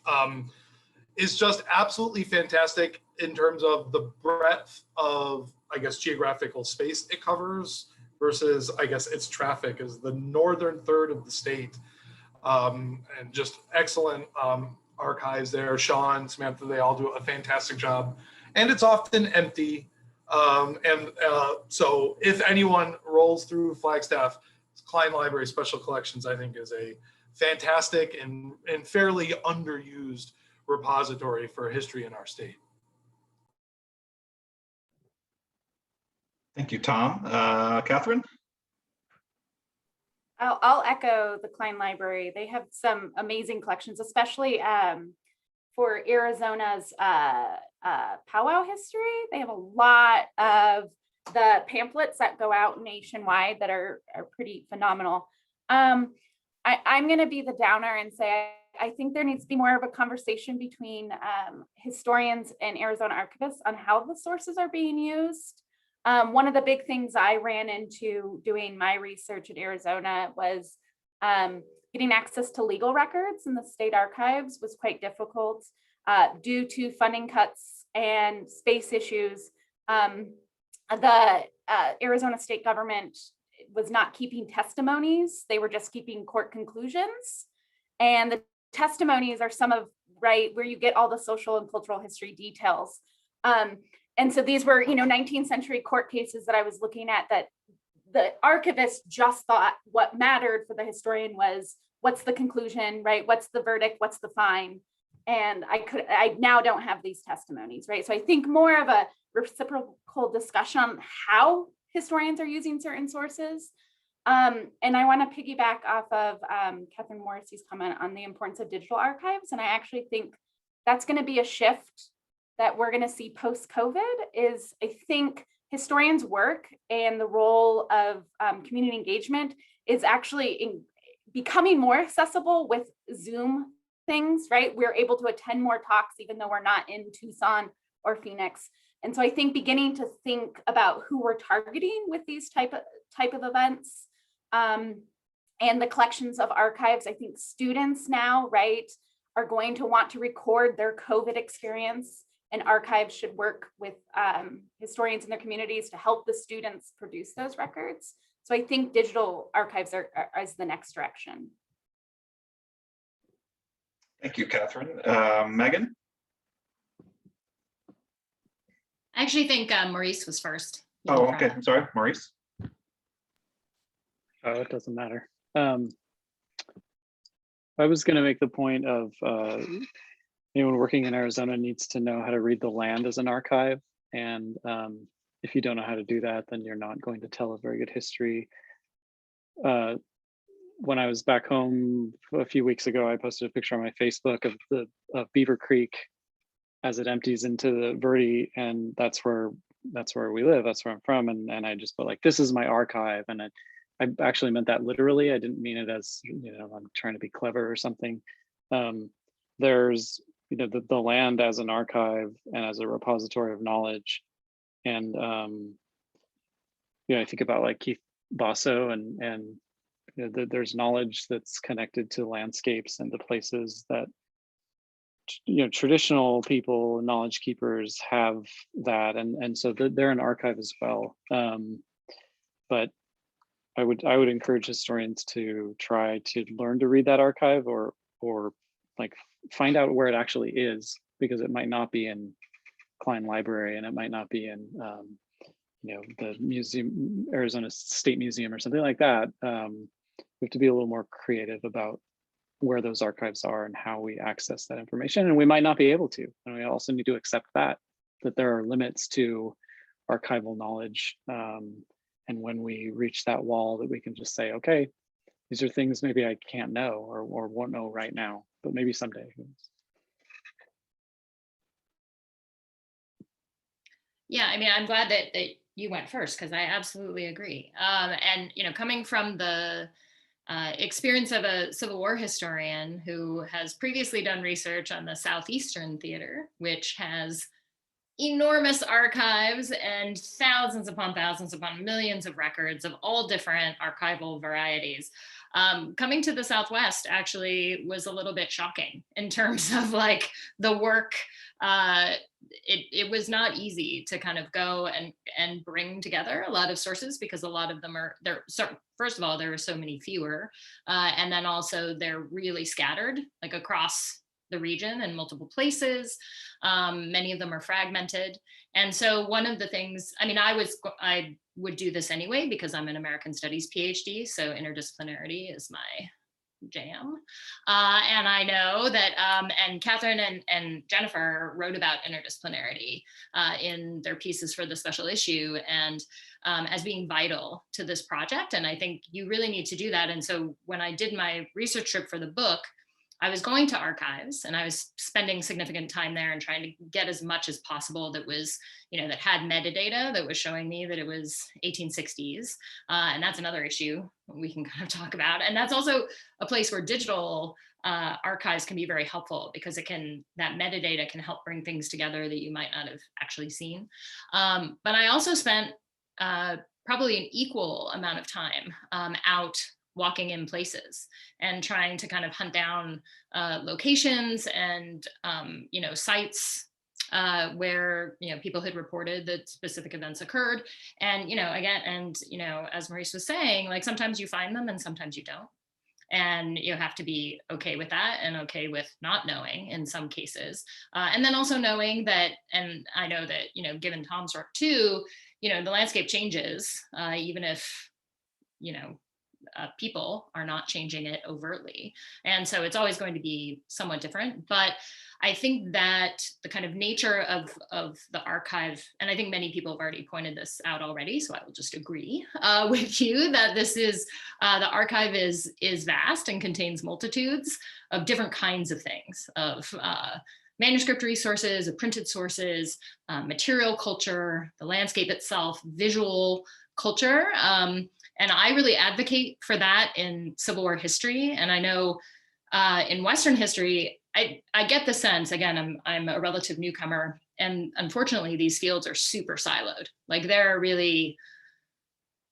Speaker 7: is just absolutely fantastic in terms of the breadth of, I guess, geographical space it covers versus, I guess, its traffic is the northern third of the state. And just excellent archives there. Sean, Samantha, they all do a fantastic job. And it's often empty. So if anyone rolls through Flagstaff, Klein Library Special Collections, I think, is a fantastic and fairly underused repository for history in our state.
Speaker 2: Thank you, Tom. Catherine?
Speaker 9: I'll echo the Klein Library. They have some amazing collections, especially for Arizona's powwow history. They have a lot of the pamphlets that go out nationwide that are pretty phenomenal. I'm going to be the downer and say I think there needs to be more of a conversation between historians and Arizona archivists on how the sources are being used. One of the big things I ran into doing my research in Arizona was getting access to legal records in the state archives was quite difficult due to funding cuts and space issues. The Arizona state government was not keeping testimonies. They were just keeping court conclusions. And the testimonies are some of, where you get all the social and cultural history details. And so these were, 19th century court cases that I was looking at that the archivist just thought what mattered for the historian was what's the conclusion, right? What's the verdict? What's the fine? And I now don't have these testimonies, right? So I think more of a reciprocal discussion on how historians are using certain sources. And I want to piggyback off of Catherine Morrissey's comment on the importance of digital archives. And I actually think that's going to be a shift that we're going to see post-COVID is, I think, historians' work and the role of community engagement is actually becoming more accessible with Zoom things, right? We're able to attend more talks, even though we're not in Tucson or Phoenix. And so I think beginning to think about who we're targeting with these type of events and the collections of archives, I think students now, right, are going to want to record their COVID experience, and archives should work with historians in their communities to help the students produce those records. So I think digital archives is the next direction.
Speaker 2: Thank you, Catherine. Megan?
Speaker 12: I actually think Maurice was first.
Speaker 2: Oh, okay. Sorry, Maurice.
Speaker 6: Oh, it doesn't matter. I was going to make the point of anyone working in Arizona needs to know how to read the land as an archive. And if you don't know how to do that, then you're not going to tell a very good history. When I was back home a few weeks ago, I posted a picture on my Facebook of Beaver Creek as it empties into the Verde, and that's where we live. That's where I'm from, and I just put like, this is my archive, and I actually meant that literally. I didn't mean it as, I'm trying to be clever or something. There's, the land as an archive and as a repository of knowledge. And, I think about like Keith Basso and there's knowledge that's connected to landscapes and to places that, traditional people, knowledge keepers have that. And so they're an archive as well. But I would encourage historians to try to learn to read that archive or like find out where it actually is, because it might not be in Klein Library and it might not be in the museum, Arizona State Museum or something like that. We have to be a little more creative about where those archives are and how we access that information. And we might not be able to. And we also need to accept that there are limits to archival knowledge. And when we reach that wall, that we can just say, okay, these are things maybe I can't know or won't know right now, but maybe someday.
Speaker 12: Yeah, I mean, I'm glad that you went first, because I absolutely agree. And coming from the experience of a Civil War historian who has previously done research on the Southeastern Theater, which has enormous archives and thousands upon millions of records of all different archival varieties. Coming to the Southwest actually was a little bit shocking in terms of like the work. It was not easy to kind of go and bring together a lot of sources, because a lot of them are there. So first of all, there are so many fewer, and then also they're really scattered like across the region in multiple places. Many of them are fragmented. And so one of the things, I mean, I would do this anyway, because I'm an American Studies PhD, so interdisciplinarity is my jam. And I know that, and Catherine and Jennifer wrote about interdisciplinarity in their pieces for the special issue, and as being vital to this project. And I think you really need to do that. And so when I did my research trip for the book, I was going to archives and I was spending significant time there and trying to get as much as possible that was, that had metadata that was showing me that it was 1860s. And that's another issue we can kind of talk about. And that's also a place where digital archives can be very helpful, because that metadata can help bring things together that you might not have actually seen. But I also spent probably an equal amount of time out walking in places and trying to kind of hunt down locations and sites where people had reported that specific events occurred. And again, and as Maurice was saying, like sometimes you find them and sometimes you don't. And you have to be okay with that and okay with not knowing in some cases. And then also knowing that, and I know that, given Tom's work too, the landscape changes, even if, people are not changing it overtly. And so it's always going to be somewhat different. But I think that the kind of nature of the archive, and I think many people have already pointed this out already, so I will just agree with you that this is, the archive is vast and contains multitudes of different kinds of things, of manuscript resources, of printed sources, material culture, the landscape itself, visual culture. And I really advocate for that in Civil War history. And I know in Western history, I get the sense, again, I'm a relative newcomer, and unfortunately these fields are super siloed. Like there are really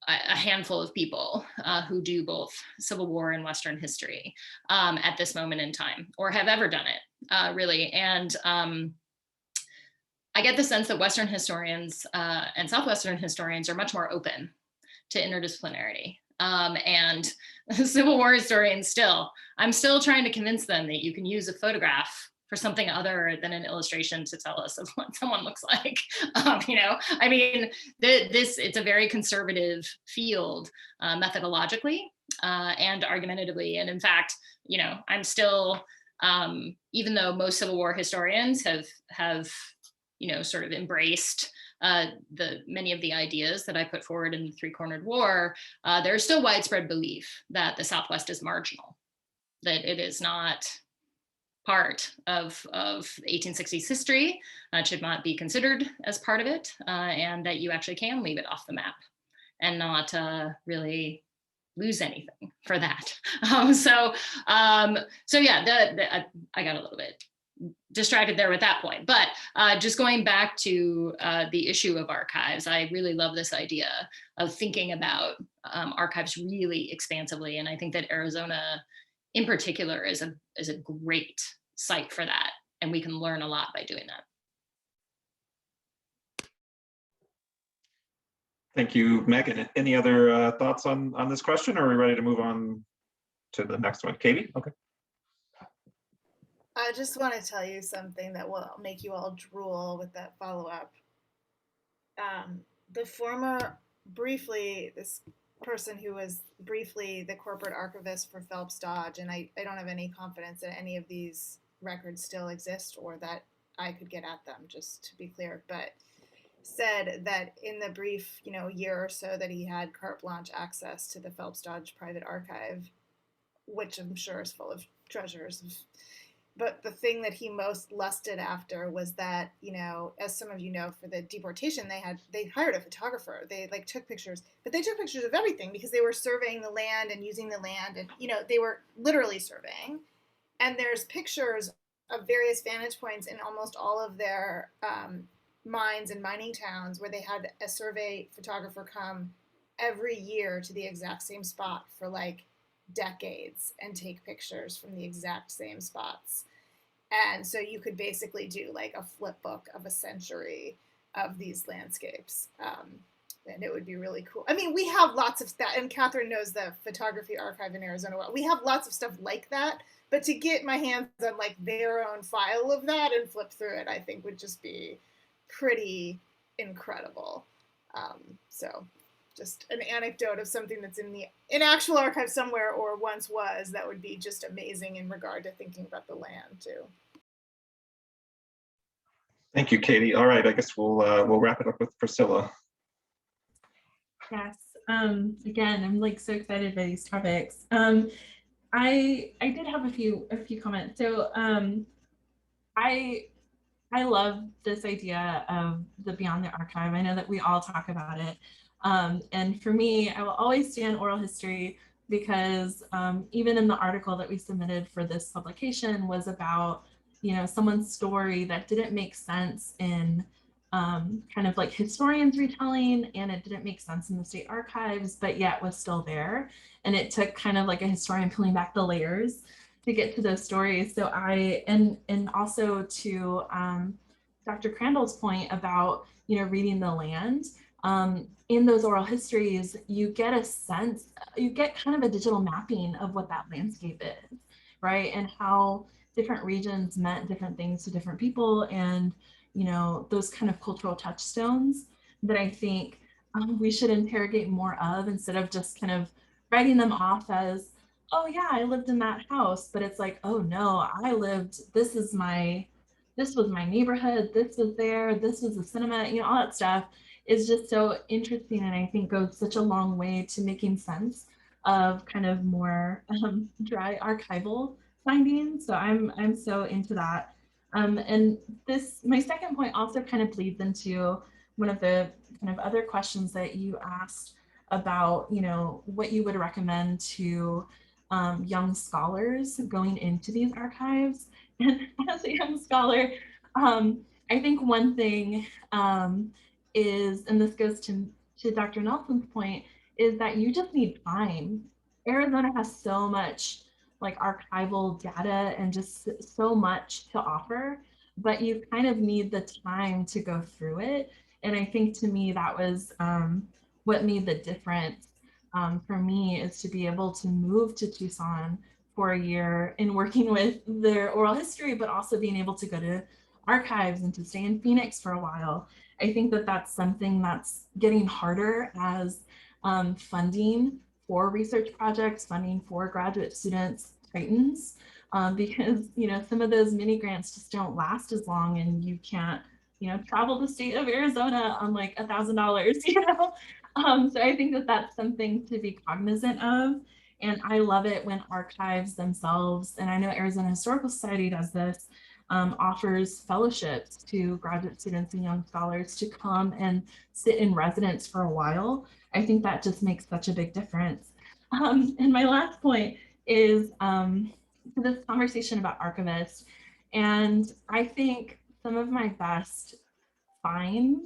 Speaker 12: a handful of people who do both Civil War and Western history at this moment in time, or have ever done it, really. And I get the sense that Western historians and Southwestern historians are much more open to interdisciplinarity. And Civil War historians I'm still trying to convince them that you can use a photograph for something other than an illustration to tell us of what someone looks like. I mean, it's a very conservative field methodologically and argumentatively. And in fact, I'm still, even though most Civil War historians have sort of embraced many of the ideas that I put forward in the Three-Cornered War, there's still widespread belief that the Southwest is marginal, that it is not part of 1860s history, should not be considered as part of it, and that you actually can leave it off the map and not really lose anything for that. So yeah, I got a little bit distracted there with that point, but just going back to the issue of archives, I really love this idea of thinking about archives really expansively, and I think that Arizona in particular is a great site for that, and we can learn a lot by doing that.
Speaker 2: Thank you, Megan. Any other thoughts on this question, or are we ready to move on to the next one? Katie? Okay.
Speaker 4: I just want to tell you something that will make you all drool with that follow-up. This person who was briefly the corporate archivist for Phelps Dodge, and I don't have any confidence that any of these records still exist or that I could get at them, just to be clear, but said that in the brief, year or so that he had carte blanche access to the Phelps Dodge private archive, which I'm sure is full of treasures. But the thing that he most lusted after was that, as some of you know, for the deportation, they hired a photographer. They took pictures, but they took pictures of everything because they were surveying the land and using the land, and they were literally surveying. And there's pictures of various vantage points in almost all of their mines and mining towns where they had a survey photographer come every year to the exact same spot for decades and take pictures from the exact same spots. And so you could basically do a flip book of a century of these landscapes. And it would be really cool. I mean, we have lots of stuff, and Catherine knows the photography archive in Arizona well. We have lots of stuff like that, but to get my hands on their own file of that and flip through it, I think would just be pretty incredible. So just an anecdote of something that's in actual archive somewhere or once was, that would be just amazing in regard to thinking about the land too.
Speaker 2: Thank you, Katie. All right, I guess we'll wrap it up with Priscilla.
Speaker 8: Yes. Again, I'm so excited by these topics. I did have a few comments. So I love this idea of the Beyond the Archive. I know that we all talk about it. And for me, I will always stand oral history because even in the article that we submitted for this publication was about, someone's story that didn't make sense in kind of historians retelling, and it didn't make sense in the state archives, but yet was still there. And it took kind of a historian pulling back the layers to get to those stories. So and also to Dr. Crandall's point about, reading the land, in those oral histories, you get a sense, you get kind of a digital mapping of what that landscape is, right? And how different regions meant different things to different people, and, those kind of cultural touchstones that I think we should interrogate more of, instead of just kind of writing them off as, oh yeah, I lived in that house, but it's oh no, this was my neighborhood, this was there, this was the cinema, all that stuff is just so interesting, and I think goes such a long way to making sense of kind of more dry archival findings. So I'm so into that. And my second point also kind of bleeds into one of the kind of other questions that you asked about, what you would recommend to young scholars going into these archives. And as a young scholar, I think one thing is, and this goes to Dr. Nelson's point, is that you just need time. Arizona has so much archival data and just so much to offer, but you kind of need the time to go through it. And I think to me, that was what made the difference for me, is to be able to move to Tucson for a year and working with their oral history, but also being able to go to archives and to stay in Phoenix for a while. I think that that's something that's getting harder as funding for research projects, funding for graduate students tightens, because some of those mini grants just don't last as long, and you can't travel the state of Arizona on $1,000, so I think that that's something to be cognizant of. And I love it when archives themselves, and I know Arizona Historical Society does this, offers fellowships to graduate students and young scholars to come and sit in residence for a while. I think that just makes such a big difference. And my last point is this conversation about archivists. And I think some of my best finds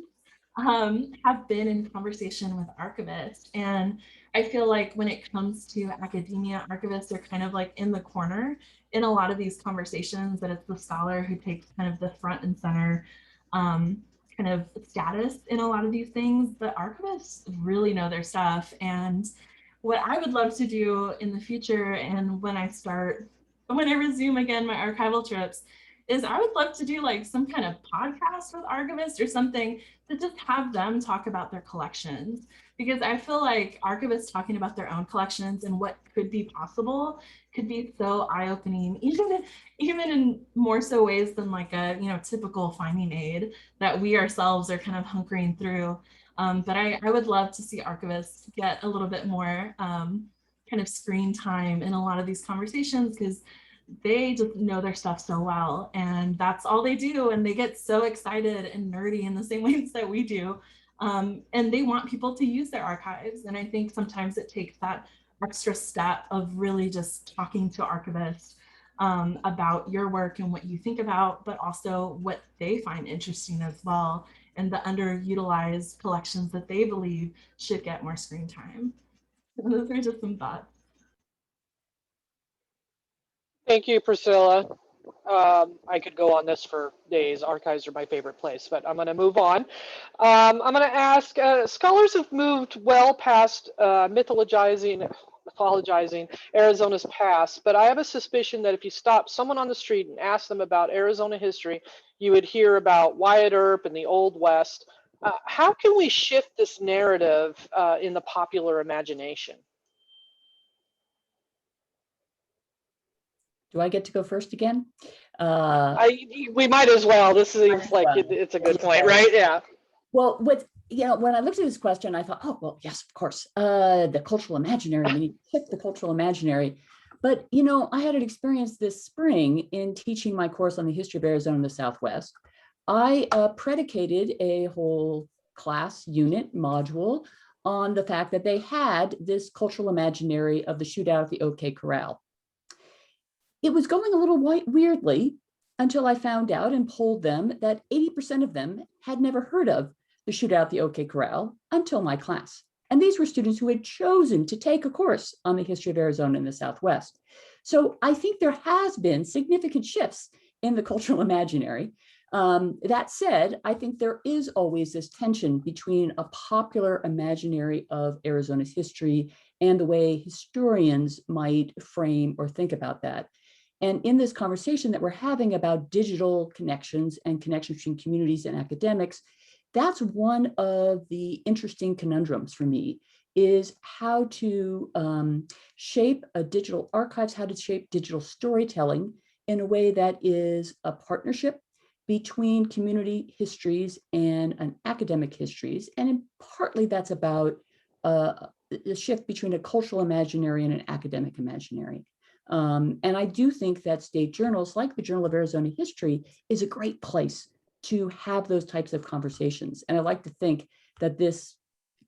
Speaker 8: have been in conversation with archivists. And I feel like when it comes to academia, archivists are kind of like in the corner in a lot of these conversations, that it's the scholar who takes kind of the front and center kind of status in a lot of these things, but archivists really know their stuff. And what I would love to do in the future, and when I resume again my archival trips, is I would love to do like some kind of podcast with archivists or something to just have them talk about their collections. Because I feel like archivists talking about their own collections and what could be possible could be so eye-opening, even in more so ways than like a typical finding aid that we ourselves are kind of hunkering through. But I would love to see archivists get a little bit more kind of screen time in a lot of these conversations, because they just know their stuff so well, and that's all they do. And they get so excited and nerdy in the same ways that we do. And they want people to use their archives. And I think sometimes it takes that extra step of really just talking to archivists about your work and what you think about, but also what they find interesting as well, and the underutilized collections that they believe should get more screen time. So those are just some thoughts.
Speaker 13: Thank you, Priscilla. I could go on this for days. Archives are my favorite place, but I'm going to move on. I'm going to ask, scholars have moved well past mythologizing Arizona's past, but I have a suspicion that if you stop someone on the street and ask them about Arizona history, you would hear about Wyatt Earp and the Old West. How can we shift this narrative in the popular imagination?
Speaker 3: Do I get to go first again?
Speaker 13: We might as well. This seems like it's a good point, right? Yeah.
Speaker 3: Well, when I looked at this question, I thought, oh, well, yes, of course, the cultural imaginary. We need to shift the cultural imaginary. But, I had an experience this spring in teaching my course on the history of Arizona and the Southwest. I predicated a whole class unit module on the fact that they had this cultural imaginary of the shootout at the OK Corral. It was going a little weirdly until I found out and polled them that 80% of them had never heard of the shootout at the OK Corral until my class. And these were students who had chosen to take a course on the history of Arizona and the Southwest. So I think there has been significant shifts in the cultural imaginary. That said, I think there is always this tension between a popular imaginary of Arizona's history and the way historians might frame or think about that. And in this conversation that we're having about digital connections and connections between communities and academics, that's one of the interesting conundrums for me, is how to shape a digital archives, how to shape digital storytelling in a way that is a partnership between community histories and an academic histories. And partly that's about the shift between a cultural imaginary and an academic imaginary. And I do think that state journals like the Journal of Arizona History is a great place to have those types of conversations. And I like to think that this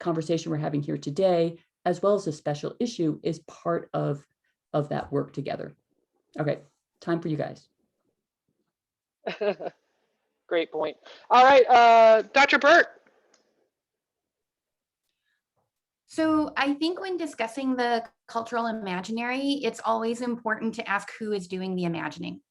Speaker 3: conversation we're having here today, as well as a special issue, is part of that work together. Okay, time for you guys.
Speaker 13: Great point. All right, Dr. Burt.
Speaker 5: So I think when discussing the cultural imaginary, it's always important to ask who is doing the imagining.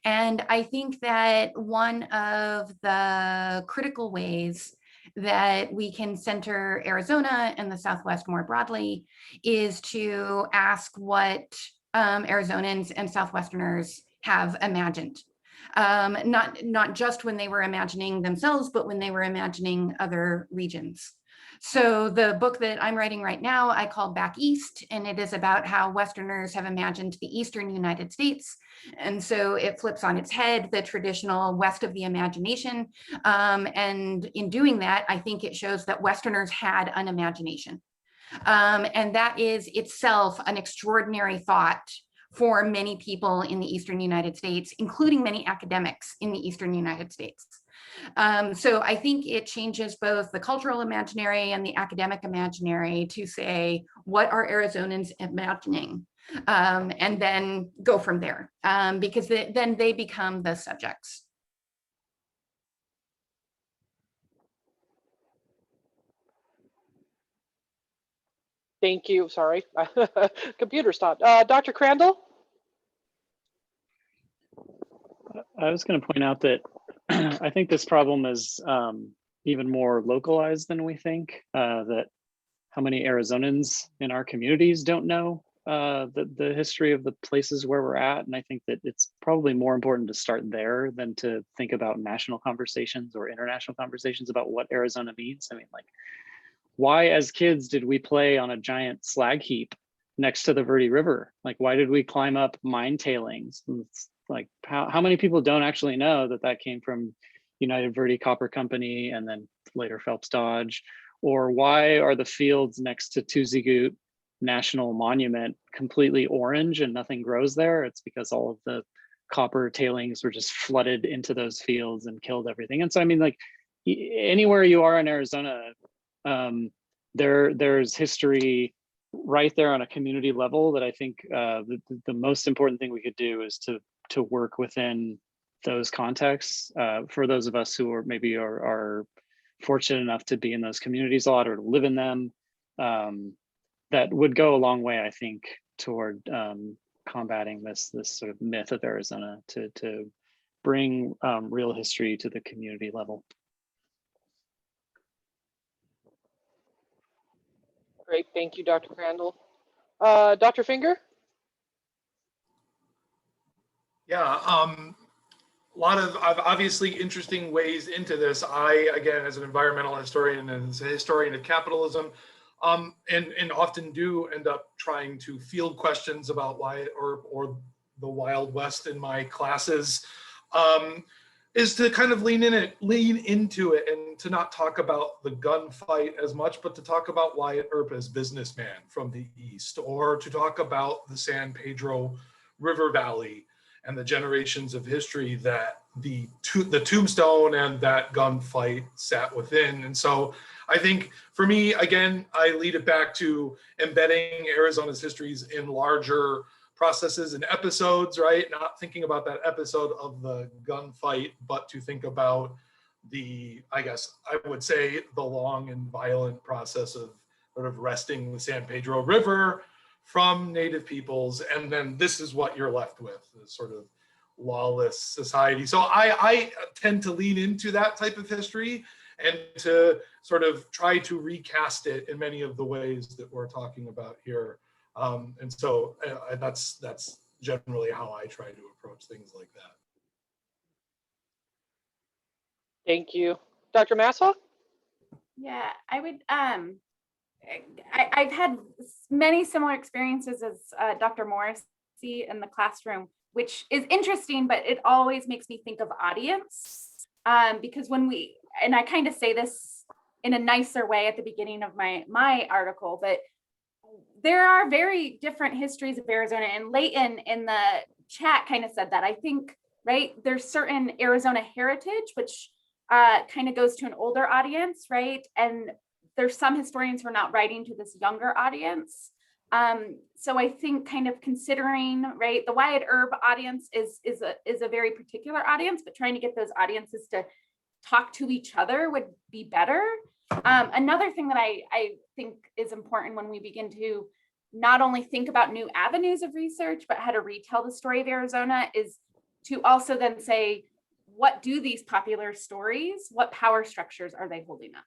Speaker 5: And I think that one of the critical ways that we can center Arizona and the Southwest more broadly is to ask what Arizonans and Southwesterners have imagined. Not just when they were imagining themselves, but when they were imagining other regions. So the book that I'm writing right now, I call Back East, and it is about how Westerners have imagined the Eastern United States. And so it flips on its head the traditional West of the imagination. And in doing that, I think it shows that Westerners had an imagination. And that is itself an extraordinary thought for many people in the Eastern United States, including many academics in the Eastern United States. So I think it changes both the cultural imaginary and the academic imaginary to say, what are Arizonans imagining? And then go from there, because then they become the subjects.
Speaker 13: Thank you. Sorry, computer stopped. Dr. Crandall?
Speaker 6: I was going to point out that I think this problem is even more localized than we think, that how many Arizonans in our communities don't know the history of the places where we're at. And I think that it's probably more important to start there than to think about national conversations or international conversations about what Arizona means. I mean, like, why as kids did we play on a giant slag heap next to the Verde River? Like, why did we climb up mine tailings? It's like, how many people don't actually know that that came from United Verde Copper Company and then later Phelps Dodge? Or why are the fields next to Tuzigoot National Monument completely orange and nothing grows there? It's because all of the copper tailings were just flooded into those fields and killed everything. And so, I mean, like, anywhere you are in Arizona, there's history right there on a community level that I think the most important thing we could do is to work within those contexts. For those of us who are maybe are fortunate enough to be in those communities a lot or to live in them, that would go a long way, I think, toward combating this sort of myth of Arizona, to bring real history to the community level.
Speaker 13: Great, thank you, Dr. Crandall. Dr. Finger?
Speaker 7: Yeah, a lot of obviously interesting ways into this. I, again, as an environmental historian and as a historian of capitalism, and often do end up trying to field questions about why or the Wild West in my classes, is to kind of lean into it and to not talk about the gunfight as much, but to talk about Wyatt Earp as businessman from the East, or to talk about the San Pedro River Valley and the generations of history that the tombstone and that gunfight sat within. And so I think for me, again, I lead it back to embedding Arizona's histories in larger processes and episodes, right? Not thinking about that episode of the gunfight, but to think about the, I guess I would say, the long and violent process of sort of wresting the San Pedro River from Native peoples. And then this is what you're left with, this sort of lawless society. So I tend to lean into that type of history and to sort of try to recast it in many of the ways that we're talking about here. And so that's generally how I try to approach things like that.
Speaker 13: Thank you. Dr. Massaw?
Speaker 9: Yeah, I would, I've had many similar experiences as Dr. Morrissey in the classroom, which is interesting, but it always makes me think of audience, because when we, and I kind of say this in a nicer way at the beginning of my article, but there are very different histories of Arizona, and Leighton in the chat kind of said that. I think, right, there's certain Arizona heritage, which kind of goes to an older audience, right? And there's some historians who are not writing to this younger audience. So I think kind of considering, right, the Wyatt Earp audience is a very particular audience, but trying to get those audiences to talk to each other would be better. Another thing that I think is important when we begin to not only think about new avenues of research, but how to retell the story of Arizona, is to also then say, what do these popular stories, what power structures are they holding up,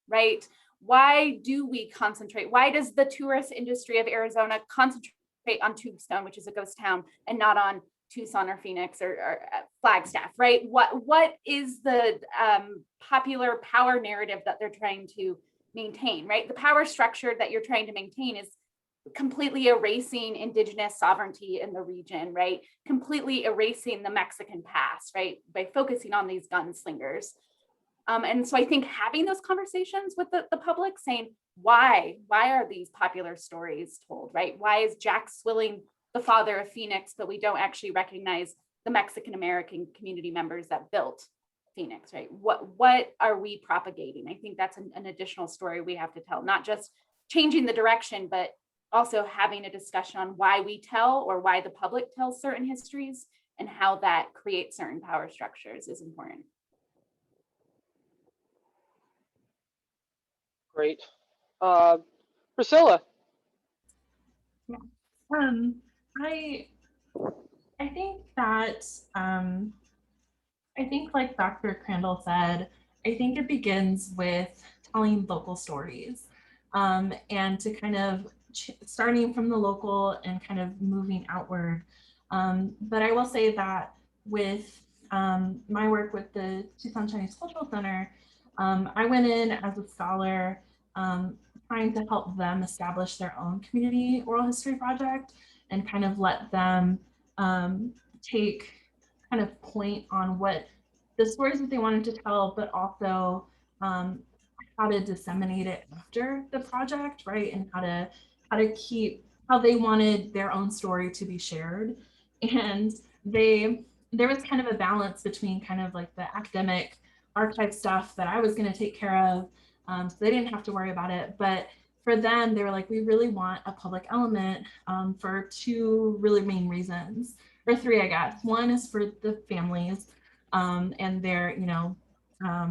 Speaker 9: right? Why do we concentrate? Why does the tourist industry of Arizona concentrate on Tombstone, which is a ghost town, and not on Tucson or Phoenix or Flagstaff, right? What is the popular power narrative that they're trying to maintain, right? The power structure that you're trying to maintain is completely erasing indigenous sovereignty in the region, right? Completely erasing the Mexican past, right? By focusing on these gunslingers. And so I think having those conversations with the public, saying, why are these popular stories told, right? Why is Jack Swilling the father of Phoenix, but we don't actually recognize the Mexican American community members that built Phoenix, right? What are we propagating? I think that's an additional story we have to tell, not just changing the direction, but also having a discussion on why we tell or why the public tells certain histories and how that creates certain power structures is important.
Speaker 13: Great. Priscilla.
Speaker 8: Yeah. I think that I think like Dr. Crandall said, I think it begins with telling local stories, and to kind of starting from the local and kind of moving outward. But I will say that with my work with the Tucson Chinese Cultural Center, I went in as a scholar, trying to help them establish their own community oral history project and kind of let them take kind of point on what the stories that they wanted to tell, but also how to disseminate it after the project, right? And how to keep how they wanted their own story to be shared. And there was kind of a balance between kind of like the academic archive stuff that I was going to take care of, so they didn't have to worry about it. But for them, they were like, we really want a public element, for two really main reasons, or three, I guess. One is for the families, and their,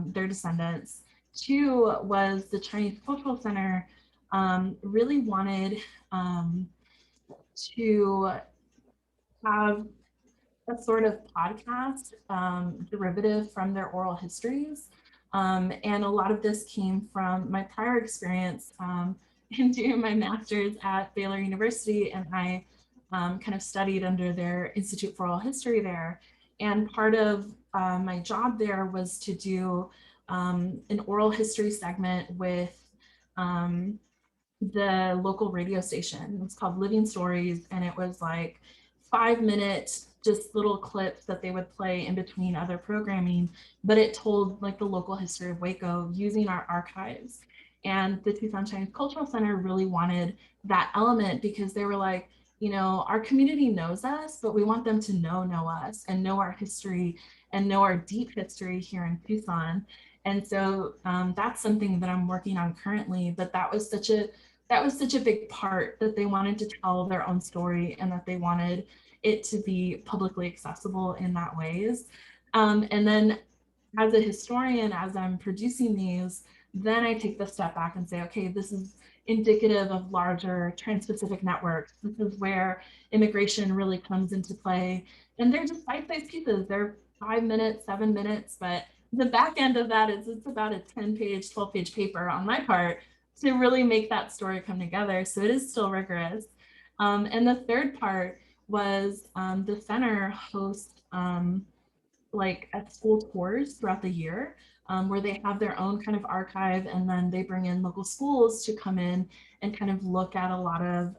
Speaker 8: their descendants. Two was the Chinese Cultural Center really wanted to have a sort of podcast derivative from their oral histories. And a lot of this came from my prior experience in doing my master's at Baylor University, and I kind of studied under their Institute for Oral History there. And part of my job there was to do an oral history segment with the local radio station. It's called Living Stories, and it was like 5 minute just little clips that they would play in between other programming, but it told like the local history of Waco using our archives. And the Tucson Chinese Cultural Center really wanted that element because they were like, our community knows us, but we want them to know us and know our history and know our deep history here in Tucson. And so that's something that I'm working on currently, but that was such a big part, that they wanted to tell their own story and that they wanted it to be publicly accessible in that ways. And then as a historian, as I'm producing these, then I take the step back and say, okay, this is indicative of larger trans-Pacific networks. This is where immigration really comes into play. And they're just bite-sized pieces. They're 5 minutes, 7 minutes, but the back end of that is it's about a 10-page, 12-page paper on my part to really make that story come together. So it is still rigorous. And the third part was the center hosts like at school tours throughout the year, where they have their own kind of archive, and then they bring in local schools to come in and kind of look at a lot of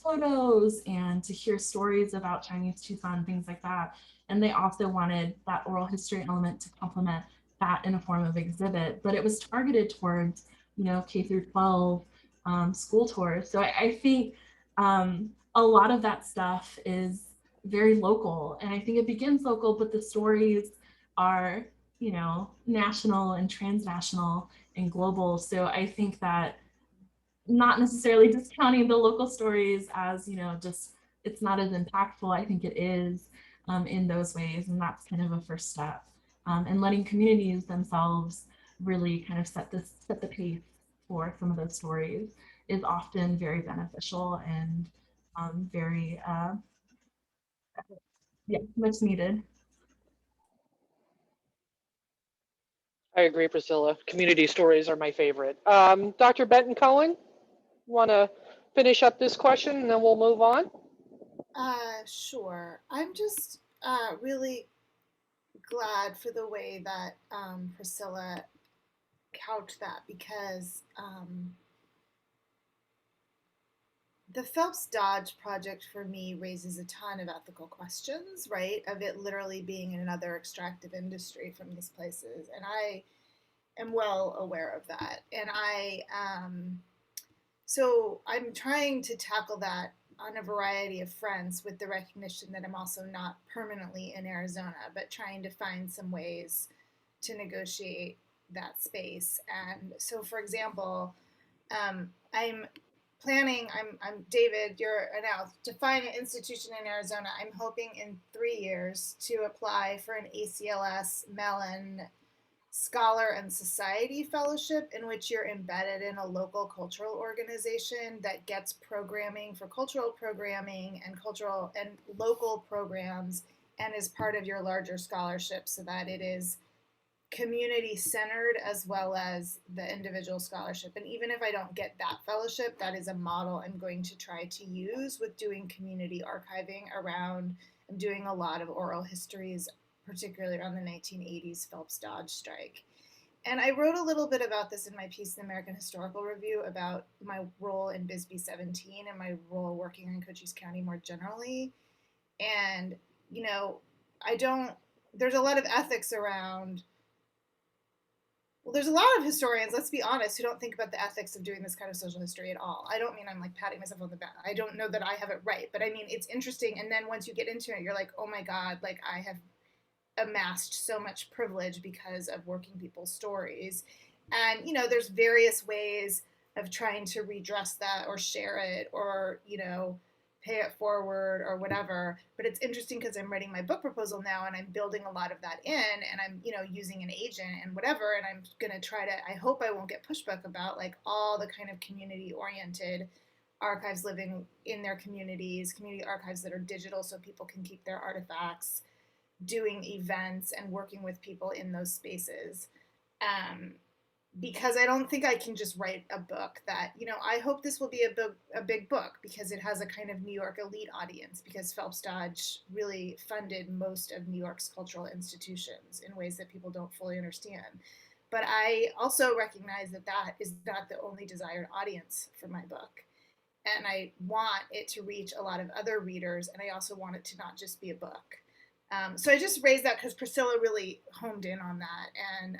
Speaker 8: photos and to hear stories about Chinese Tucson, things like that. And they also wanted that oral history element to complement that in a form of exhibit, but it was targeted towards, K through 12 school tours. So I think a lot of that stuff is very local, and I think it begins local, but the stories are, national and transnational and global. So I think that not necessarily discounting the local stories as, just it's not as impactful. I think it is in those ways, and that's kind of a first step. And letting communities themselves really kind of set the pace for some of those stories is often very beneficial and very much needed.
Speaker 13: I agree, Priscilla. Community stories are my favorite. Dr. Benton Cohen, want to finish up this question and then we'll move on?
Speaker 4: Sure. I'm just really glad for the way that Priscilla couched that, because the Phelps Dodge project for me raises a ton of ethical questions, right? Of it literally being another extractive industry from these places. And I am well aware of that. And so I'm trying to tackle that on a variety of fronts, with the recognition that I'm also not permanently in Arizona, but trying to find some ways to negotiate that space. And so, for example, I'm planning, I'm David, you're now, to find an institution in Arizona. I'm hoping in 3 years to apply for an ACLS Mellon Scholar and Society Fellowship, in which you're embedded in a local cultural organization that gets programming for cultural programming and cultural and local programs, and is part of your larger scholarship, so that it is community centered as well as the individual scholarship. And even if I don't get that fellowship, that is a model I'm going to try to use with doing community archiving around. I'm doing a lot of oral histories, particularly around the 1980s Phelps Dodge strike. And I wrote a little bit about this in my piece in the American Historical Review about my role in Bisbee 17 and my role working in Cochise County more generally. And, you know, there's a lot of ethics around. Well, there's a lot of historians, let's be honest, who don't think about the ethics of doing this kind of social history at all. I don't mean I'm like patting myself on the back. I don't know that I have it right, but I mean, it's interesting. And then once you get into it, you're like, oh my God, like I have amassed so much privilege because of working people's stories. And, you know, there's various ways of trying to redress that or share it or, you know, pay it forward or whatever. But it's interesting because I'm writing my book proposal now and I'm building a lot of that in, and I'm, you know, using an agent and whatever. And I'm going to try to, I hope I won't get pushback about like all the kind of community oriented archives living in their communities, community archives that are digital so people can keep their artifacts, doing events and working with people in those spaces. Because I don't think I can just write a book that, you know, I hope this will be a big book because it has a kind of New York elite audience, because Phelps Dodge really funded most of New York's cultural institutions in ways that people don't fully understand. But I also recognize that that is not the only desired audience for my book. And I want it to reach a lot of other readers, and I also want it to not just be a book. So I just raised that because Priscilla really honed in on that, and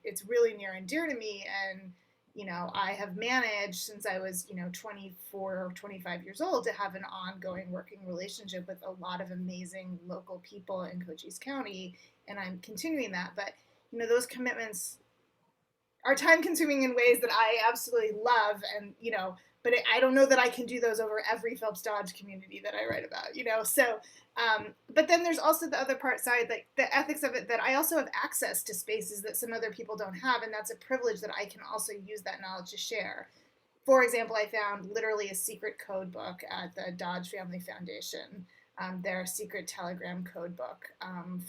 Speaker 4: it's really near and dear to me. And, you know, I have managed since I was, you know, 24 or 25 years old to have an ongoing working relationship with a lot of amazing local people in Cochise County, and I'm continuing that. But, you know, those commitments are time consuming in ways that I absolutely love, and, you know, but I don't know that I can do those over every Phelps Dodge community that I write about, you know? So, but then there's also the other side, like the ethics of it, that I also have access to spaces that some other people don't have. And that's a privilege that I can also use that knowledge to share. For example, I found literally a secret code book at the Dodge Family Foundation, their secret telegram code book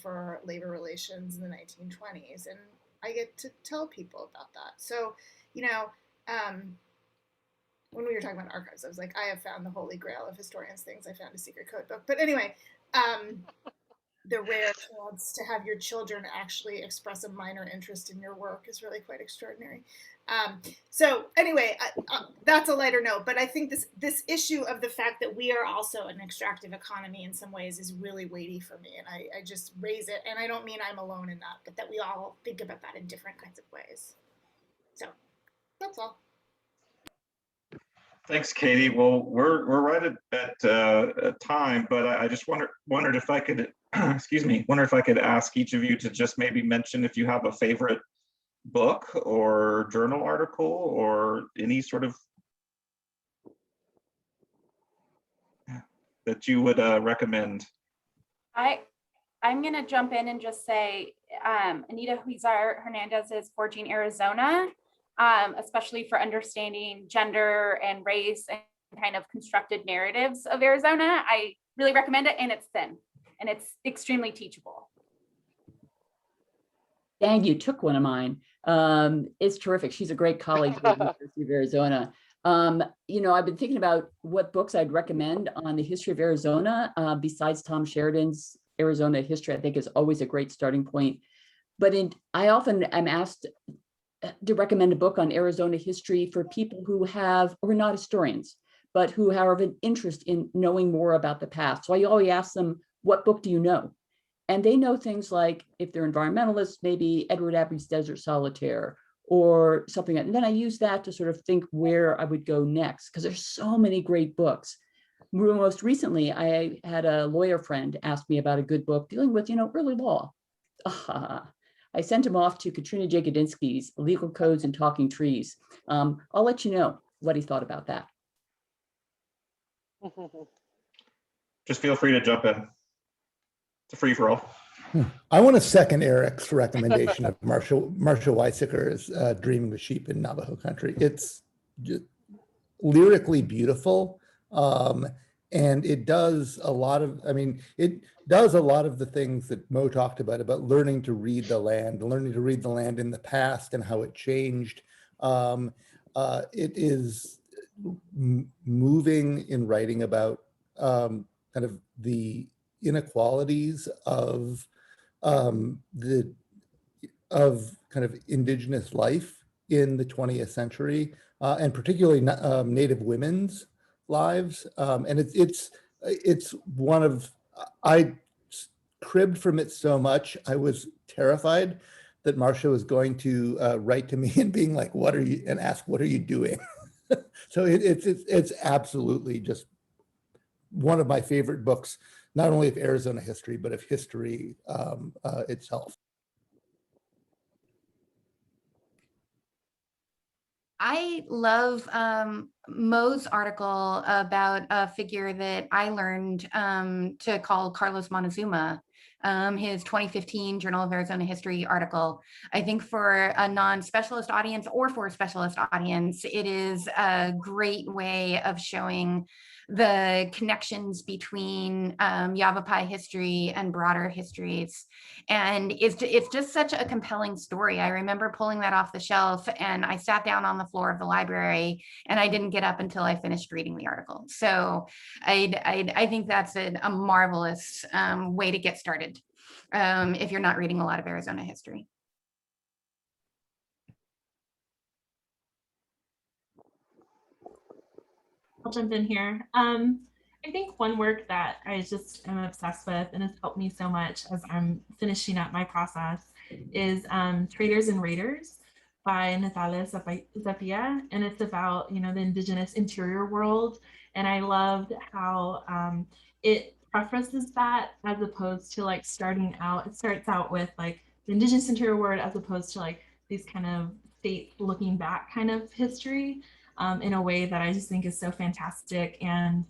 Speaker 4: for labor relations in the 1920s. And I get to tell people about that. So, you know, when we were talking about archives, I was like, I have found the holy grail of historians' things. I found a secret code book. But anyway, the rare chance to have your children actually express a minor interest in your work is really quite extraordinary. So anyway, that's a lighter note. But I think this issue of the fact that we are also an extractive economy in some ways is really weighty for me. And I just raise it. And I don't mean I'm alone in that, but that we all think about that in different kinds of ways. So that's all.
Speaker 2: Thanks, Katie. Well, we're right at time, but I just wondered if I could, excuse me, wonder if I could ask each of you to just maybe mention if you have a favorite book or journal article or any sort of that you would recommend.
Speaker 9: I'm going to jump in and just say Anita Huizar Hernandez's Forging Arizona, especially for understanding gender and race and kind of constructed narratives of Arizona. I really recommend it, and it's thin and it's extremely teachable.
Speaker 3: Dang, you took one of mine. It's terrific. She's a great colleague at the University of Arizona. You know, I've been thinking about what books I'd recommend on the history of Arizona, besides Tom Sheridan's Arizona History, I think is always a great starting point. But I often am asked to recommend a book on Arizona history for people who are not historians, but who have an interest in knowing more about the past. So I always ask them, what book do you know? And they know things like, if they're environmentalists, maybe Edward Abbey's Desert Solitaire or something. And then I use that to sort of think where I would go next, because there's so many great books. most recently, I had a lawyer friend ask me about a good book dealing with, early law. I sent him off to Katrina Jagodinsky's Legal Codes and Talking Trees. I'll let you know what he thought about that.
Speaker 2: Just feel free to jump in. It's a free for all.
Speaker 11: I want to second Eric's recommendation of Marshall Weizsäcker's Dreaming the Sheep in Navajo Country. It's lyrically beautiful, and it does a lot of, it does a lot of the things that Mo talked about learning to read the land in the past and how it changed. It is moving in writing about kind of the inequalities of kind of indigenous life in the 20th century, and particularly Native women's lives. And it's one of, I cribbed from it so much, I was terrified that Marcia was going to write to me and being like, ask, what are you doing? So it's absolutely just one of my favorite books, not only of Arizona history, but of history itself.
Speaker 5: I love Mo's article about a figure that I learned to call Carlos Montezuma, his 2015 Journal of Arizona History article. I think for a non-specialist audience or for a specialist audience, it is a great way of showing the connections between Yavapai history and broader histories. And it's just such a compelling story. I remember pulling that off the shelf and I sat down on the floor of the library and I didn't get up until I finished reading the article. So I think that's a marvelous way to get started if you're not reading a lot of Arizona history.
Speaker 8: I'll jump in here. I think one work that I just am obsessed with and has helped me so much as I'm finishing up my process is Traders and Raiders by Natalia Zapia. And it's about, the indigenous interior world. And I loved how it prefaces that as opposed to like starting out, it starts out with like the indigenous interior world as opposed to like these kind of state looking back kind of history. In a way that I just think is so fantastic. And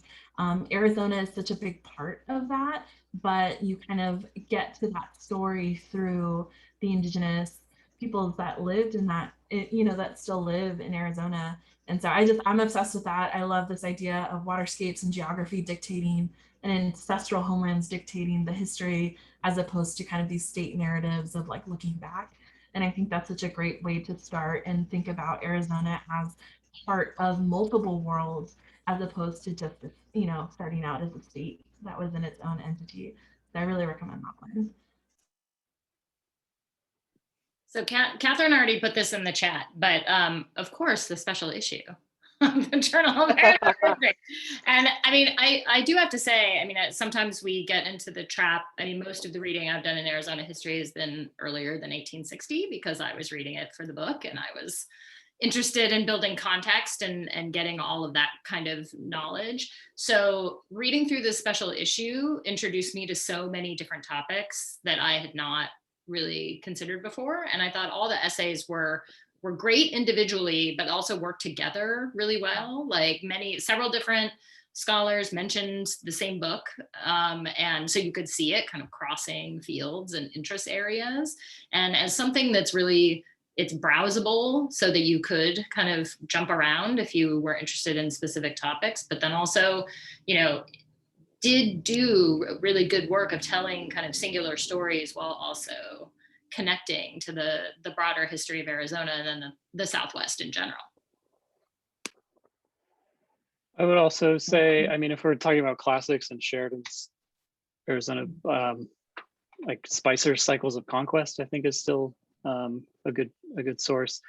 Speaker 8: Arizona is such a big part of that, but you kind of get to that story through the indigenous peoples that lived in that, that still live in Arizona. And so I'm obsessed with that. I love this idea of waterscapes and geography dictating and ancestral homelands dictating the history as opposed to kind of these state narratives of like looking back. And I think that's such a great way to start and think about Arizona as part of multiple worlds as opposed to just, starting out as a state that was in its own entity. So I really recommend that one.
Speaker 12: So Catherine already put this in the chat, but of course the special issue of the Journal of Arizona History. And I do have to say, sometimes we get into the trap. Most of the reading I've done in Arizona history has been earlier than 1860 because I was reading it for the book and I was interested in building context and getting all of that kind of knowledge. So reading through this special issue introduced me to so many different topics that I had not really considered before. And I thought all the essays were great individually, but also worked together really well. Like several different scholars mentioned the same book. And so you could see it kind of crossing fields and interest areas. And as something that's really, it's browsable so that you could kind of jump around if you were interested in specific topics, but then also, did do really good work of telling kind of singular stories while also connecting to the broader history of Arizona and then the Southwest in general.
Speaker 6: I would also say, if we're talking about classics and Sheridan's Arizona, like Spicer's Cycles of Conquest, I think is still a good source.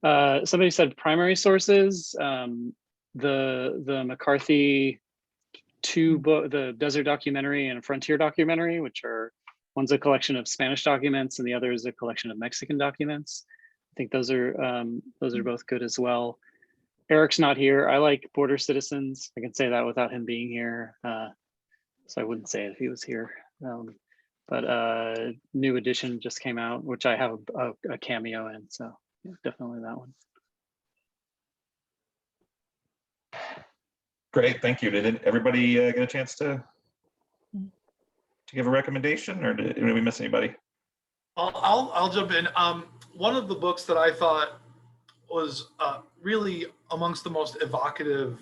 Speaker 6: Somebody said primary sources. The McCarthy the Desert Documentary and Frontier Documentary, which are, one's a collection of Spanish documents and the other is a collection of Mexican documents. I think those are both good as well. Eric's not here. I like Border Citizens. I can say that without him being here. So I wouldn't say it if he was here. But new edition just came out, which I have a cameo in. So yeah, definitely that one.
Speaker 2: Great, thank you. Did everybody get a chance to give a recommendation, or did we miss anybody?
Speaker 7: I'll jump in. One of the books that I thought was really amongst the most evocative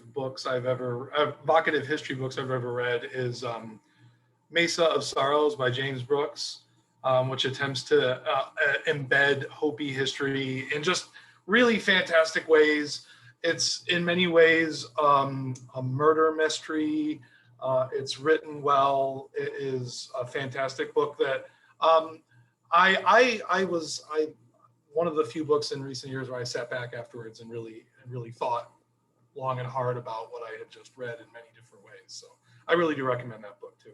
Speaker 7: history books I've ever read is Mesa of Sorrows by James Brooks, which attempts to embed Hopi history in just really fantastic ways. It's in many ways a murder mystery. It's written well. It is a fantastic book that one of the few books in recent years where I sat back afterwards and really thought long and hard about what I had just read in many different ways. So I really do recommend that book too.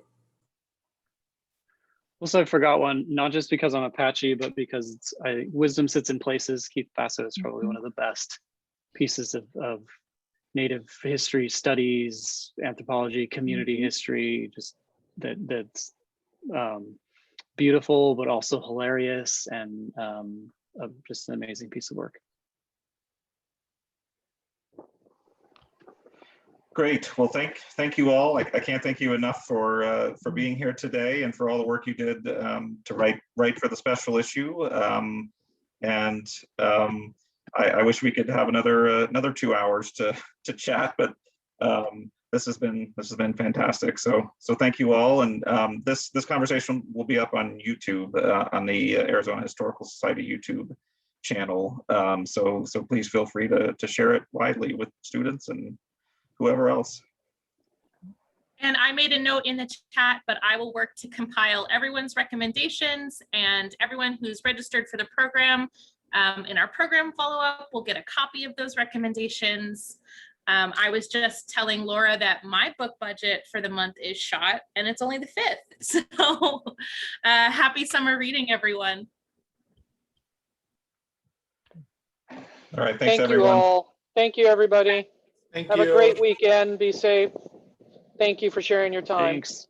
Speaker 6: Also, I forgot one, not just because I'm Apache, but because Wisdom Sits in Places. Keith Basso is probably one of the best pieces of Native history studies, anthropology, community history, just that's beautiful, but also hilarious, and just an amazing piece of work.
Speaker 2: Great. Well, thank you all. I can't thank you enough for being here today and for all the work you did to write for the special issue. I wish we could have another 2 hours to chat, but this has been fantastic. So thank you all. And this conversation will be up on YouTube, on the Arizona Historical Society YouTube channel. So please feel free to share it widely with students and whoever else.
Speaker 12: And I made a note in the chat, but I will work to compile everyone's recommendations, and everyone who's registered for the program in our program follow-up will get a copy of those recommendations. I was just telling Laura that my book budget for the month is shot, and it's only the 5th. So happy summer reading, everyone.
Speaker 2: All right, thanks
Speaker 13: Thank
Speaker 2: everyone.
Speaker 13: you all. Thank you, everybody.
Speaker 7: Thank
Speaker 13: Have
Speaker 7: you.
Speaker 13: a great weekend. Be safe. Thank you for sharing your time.
Speaker 6: Thanks.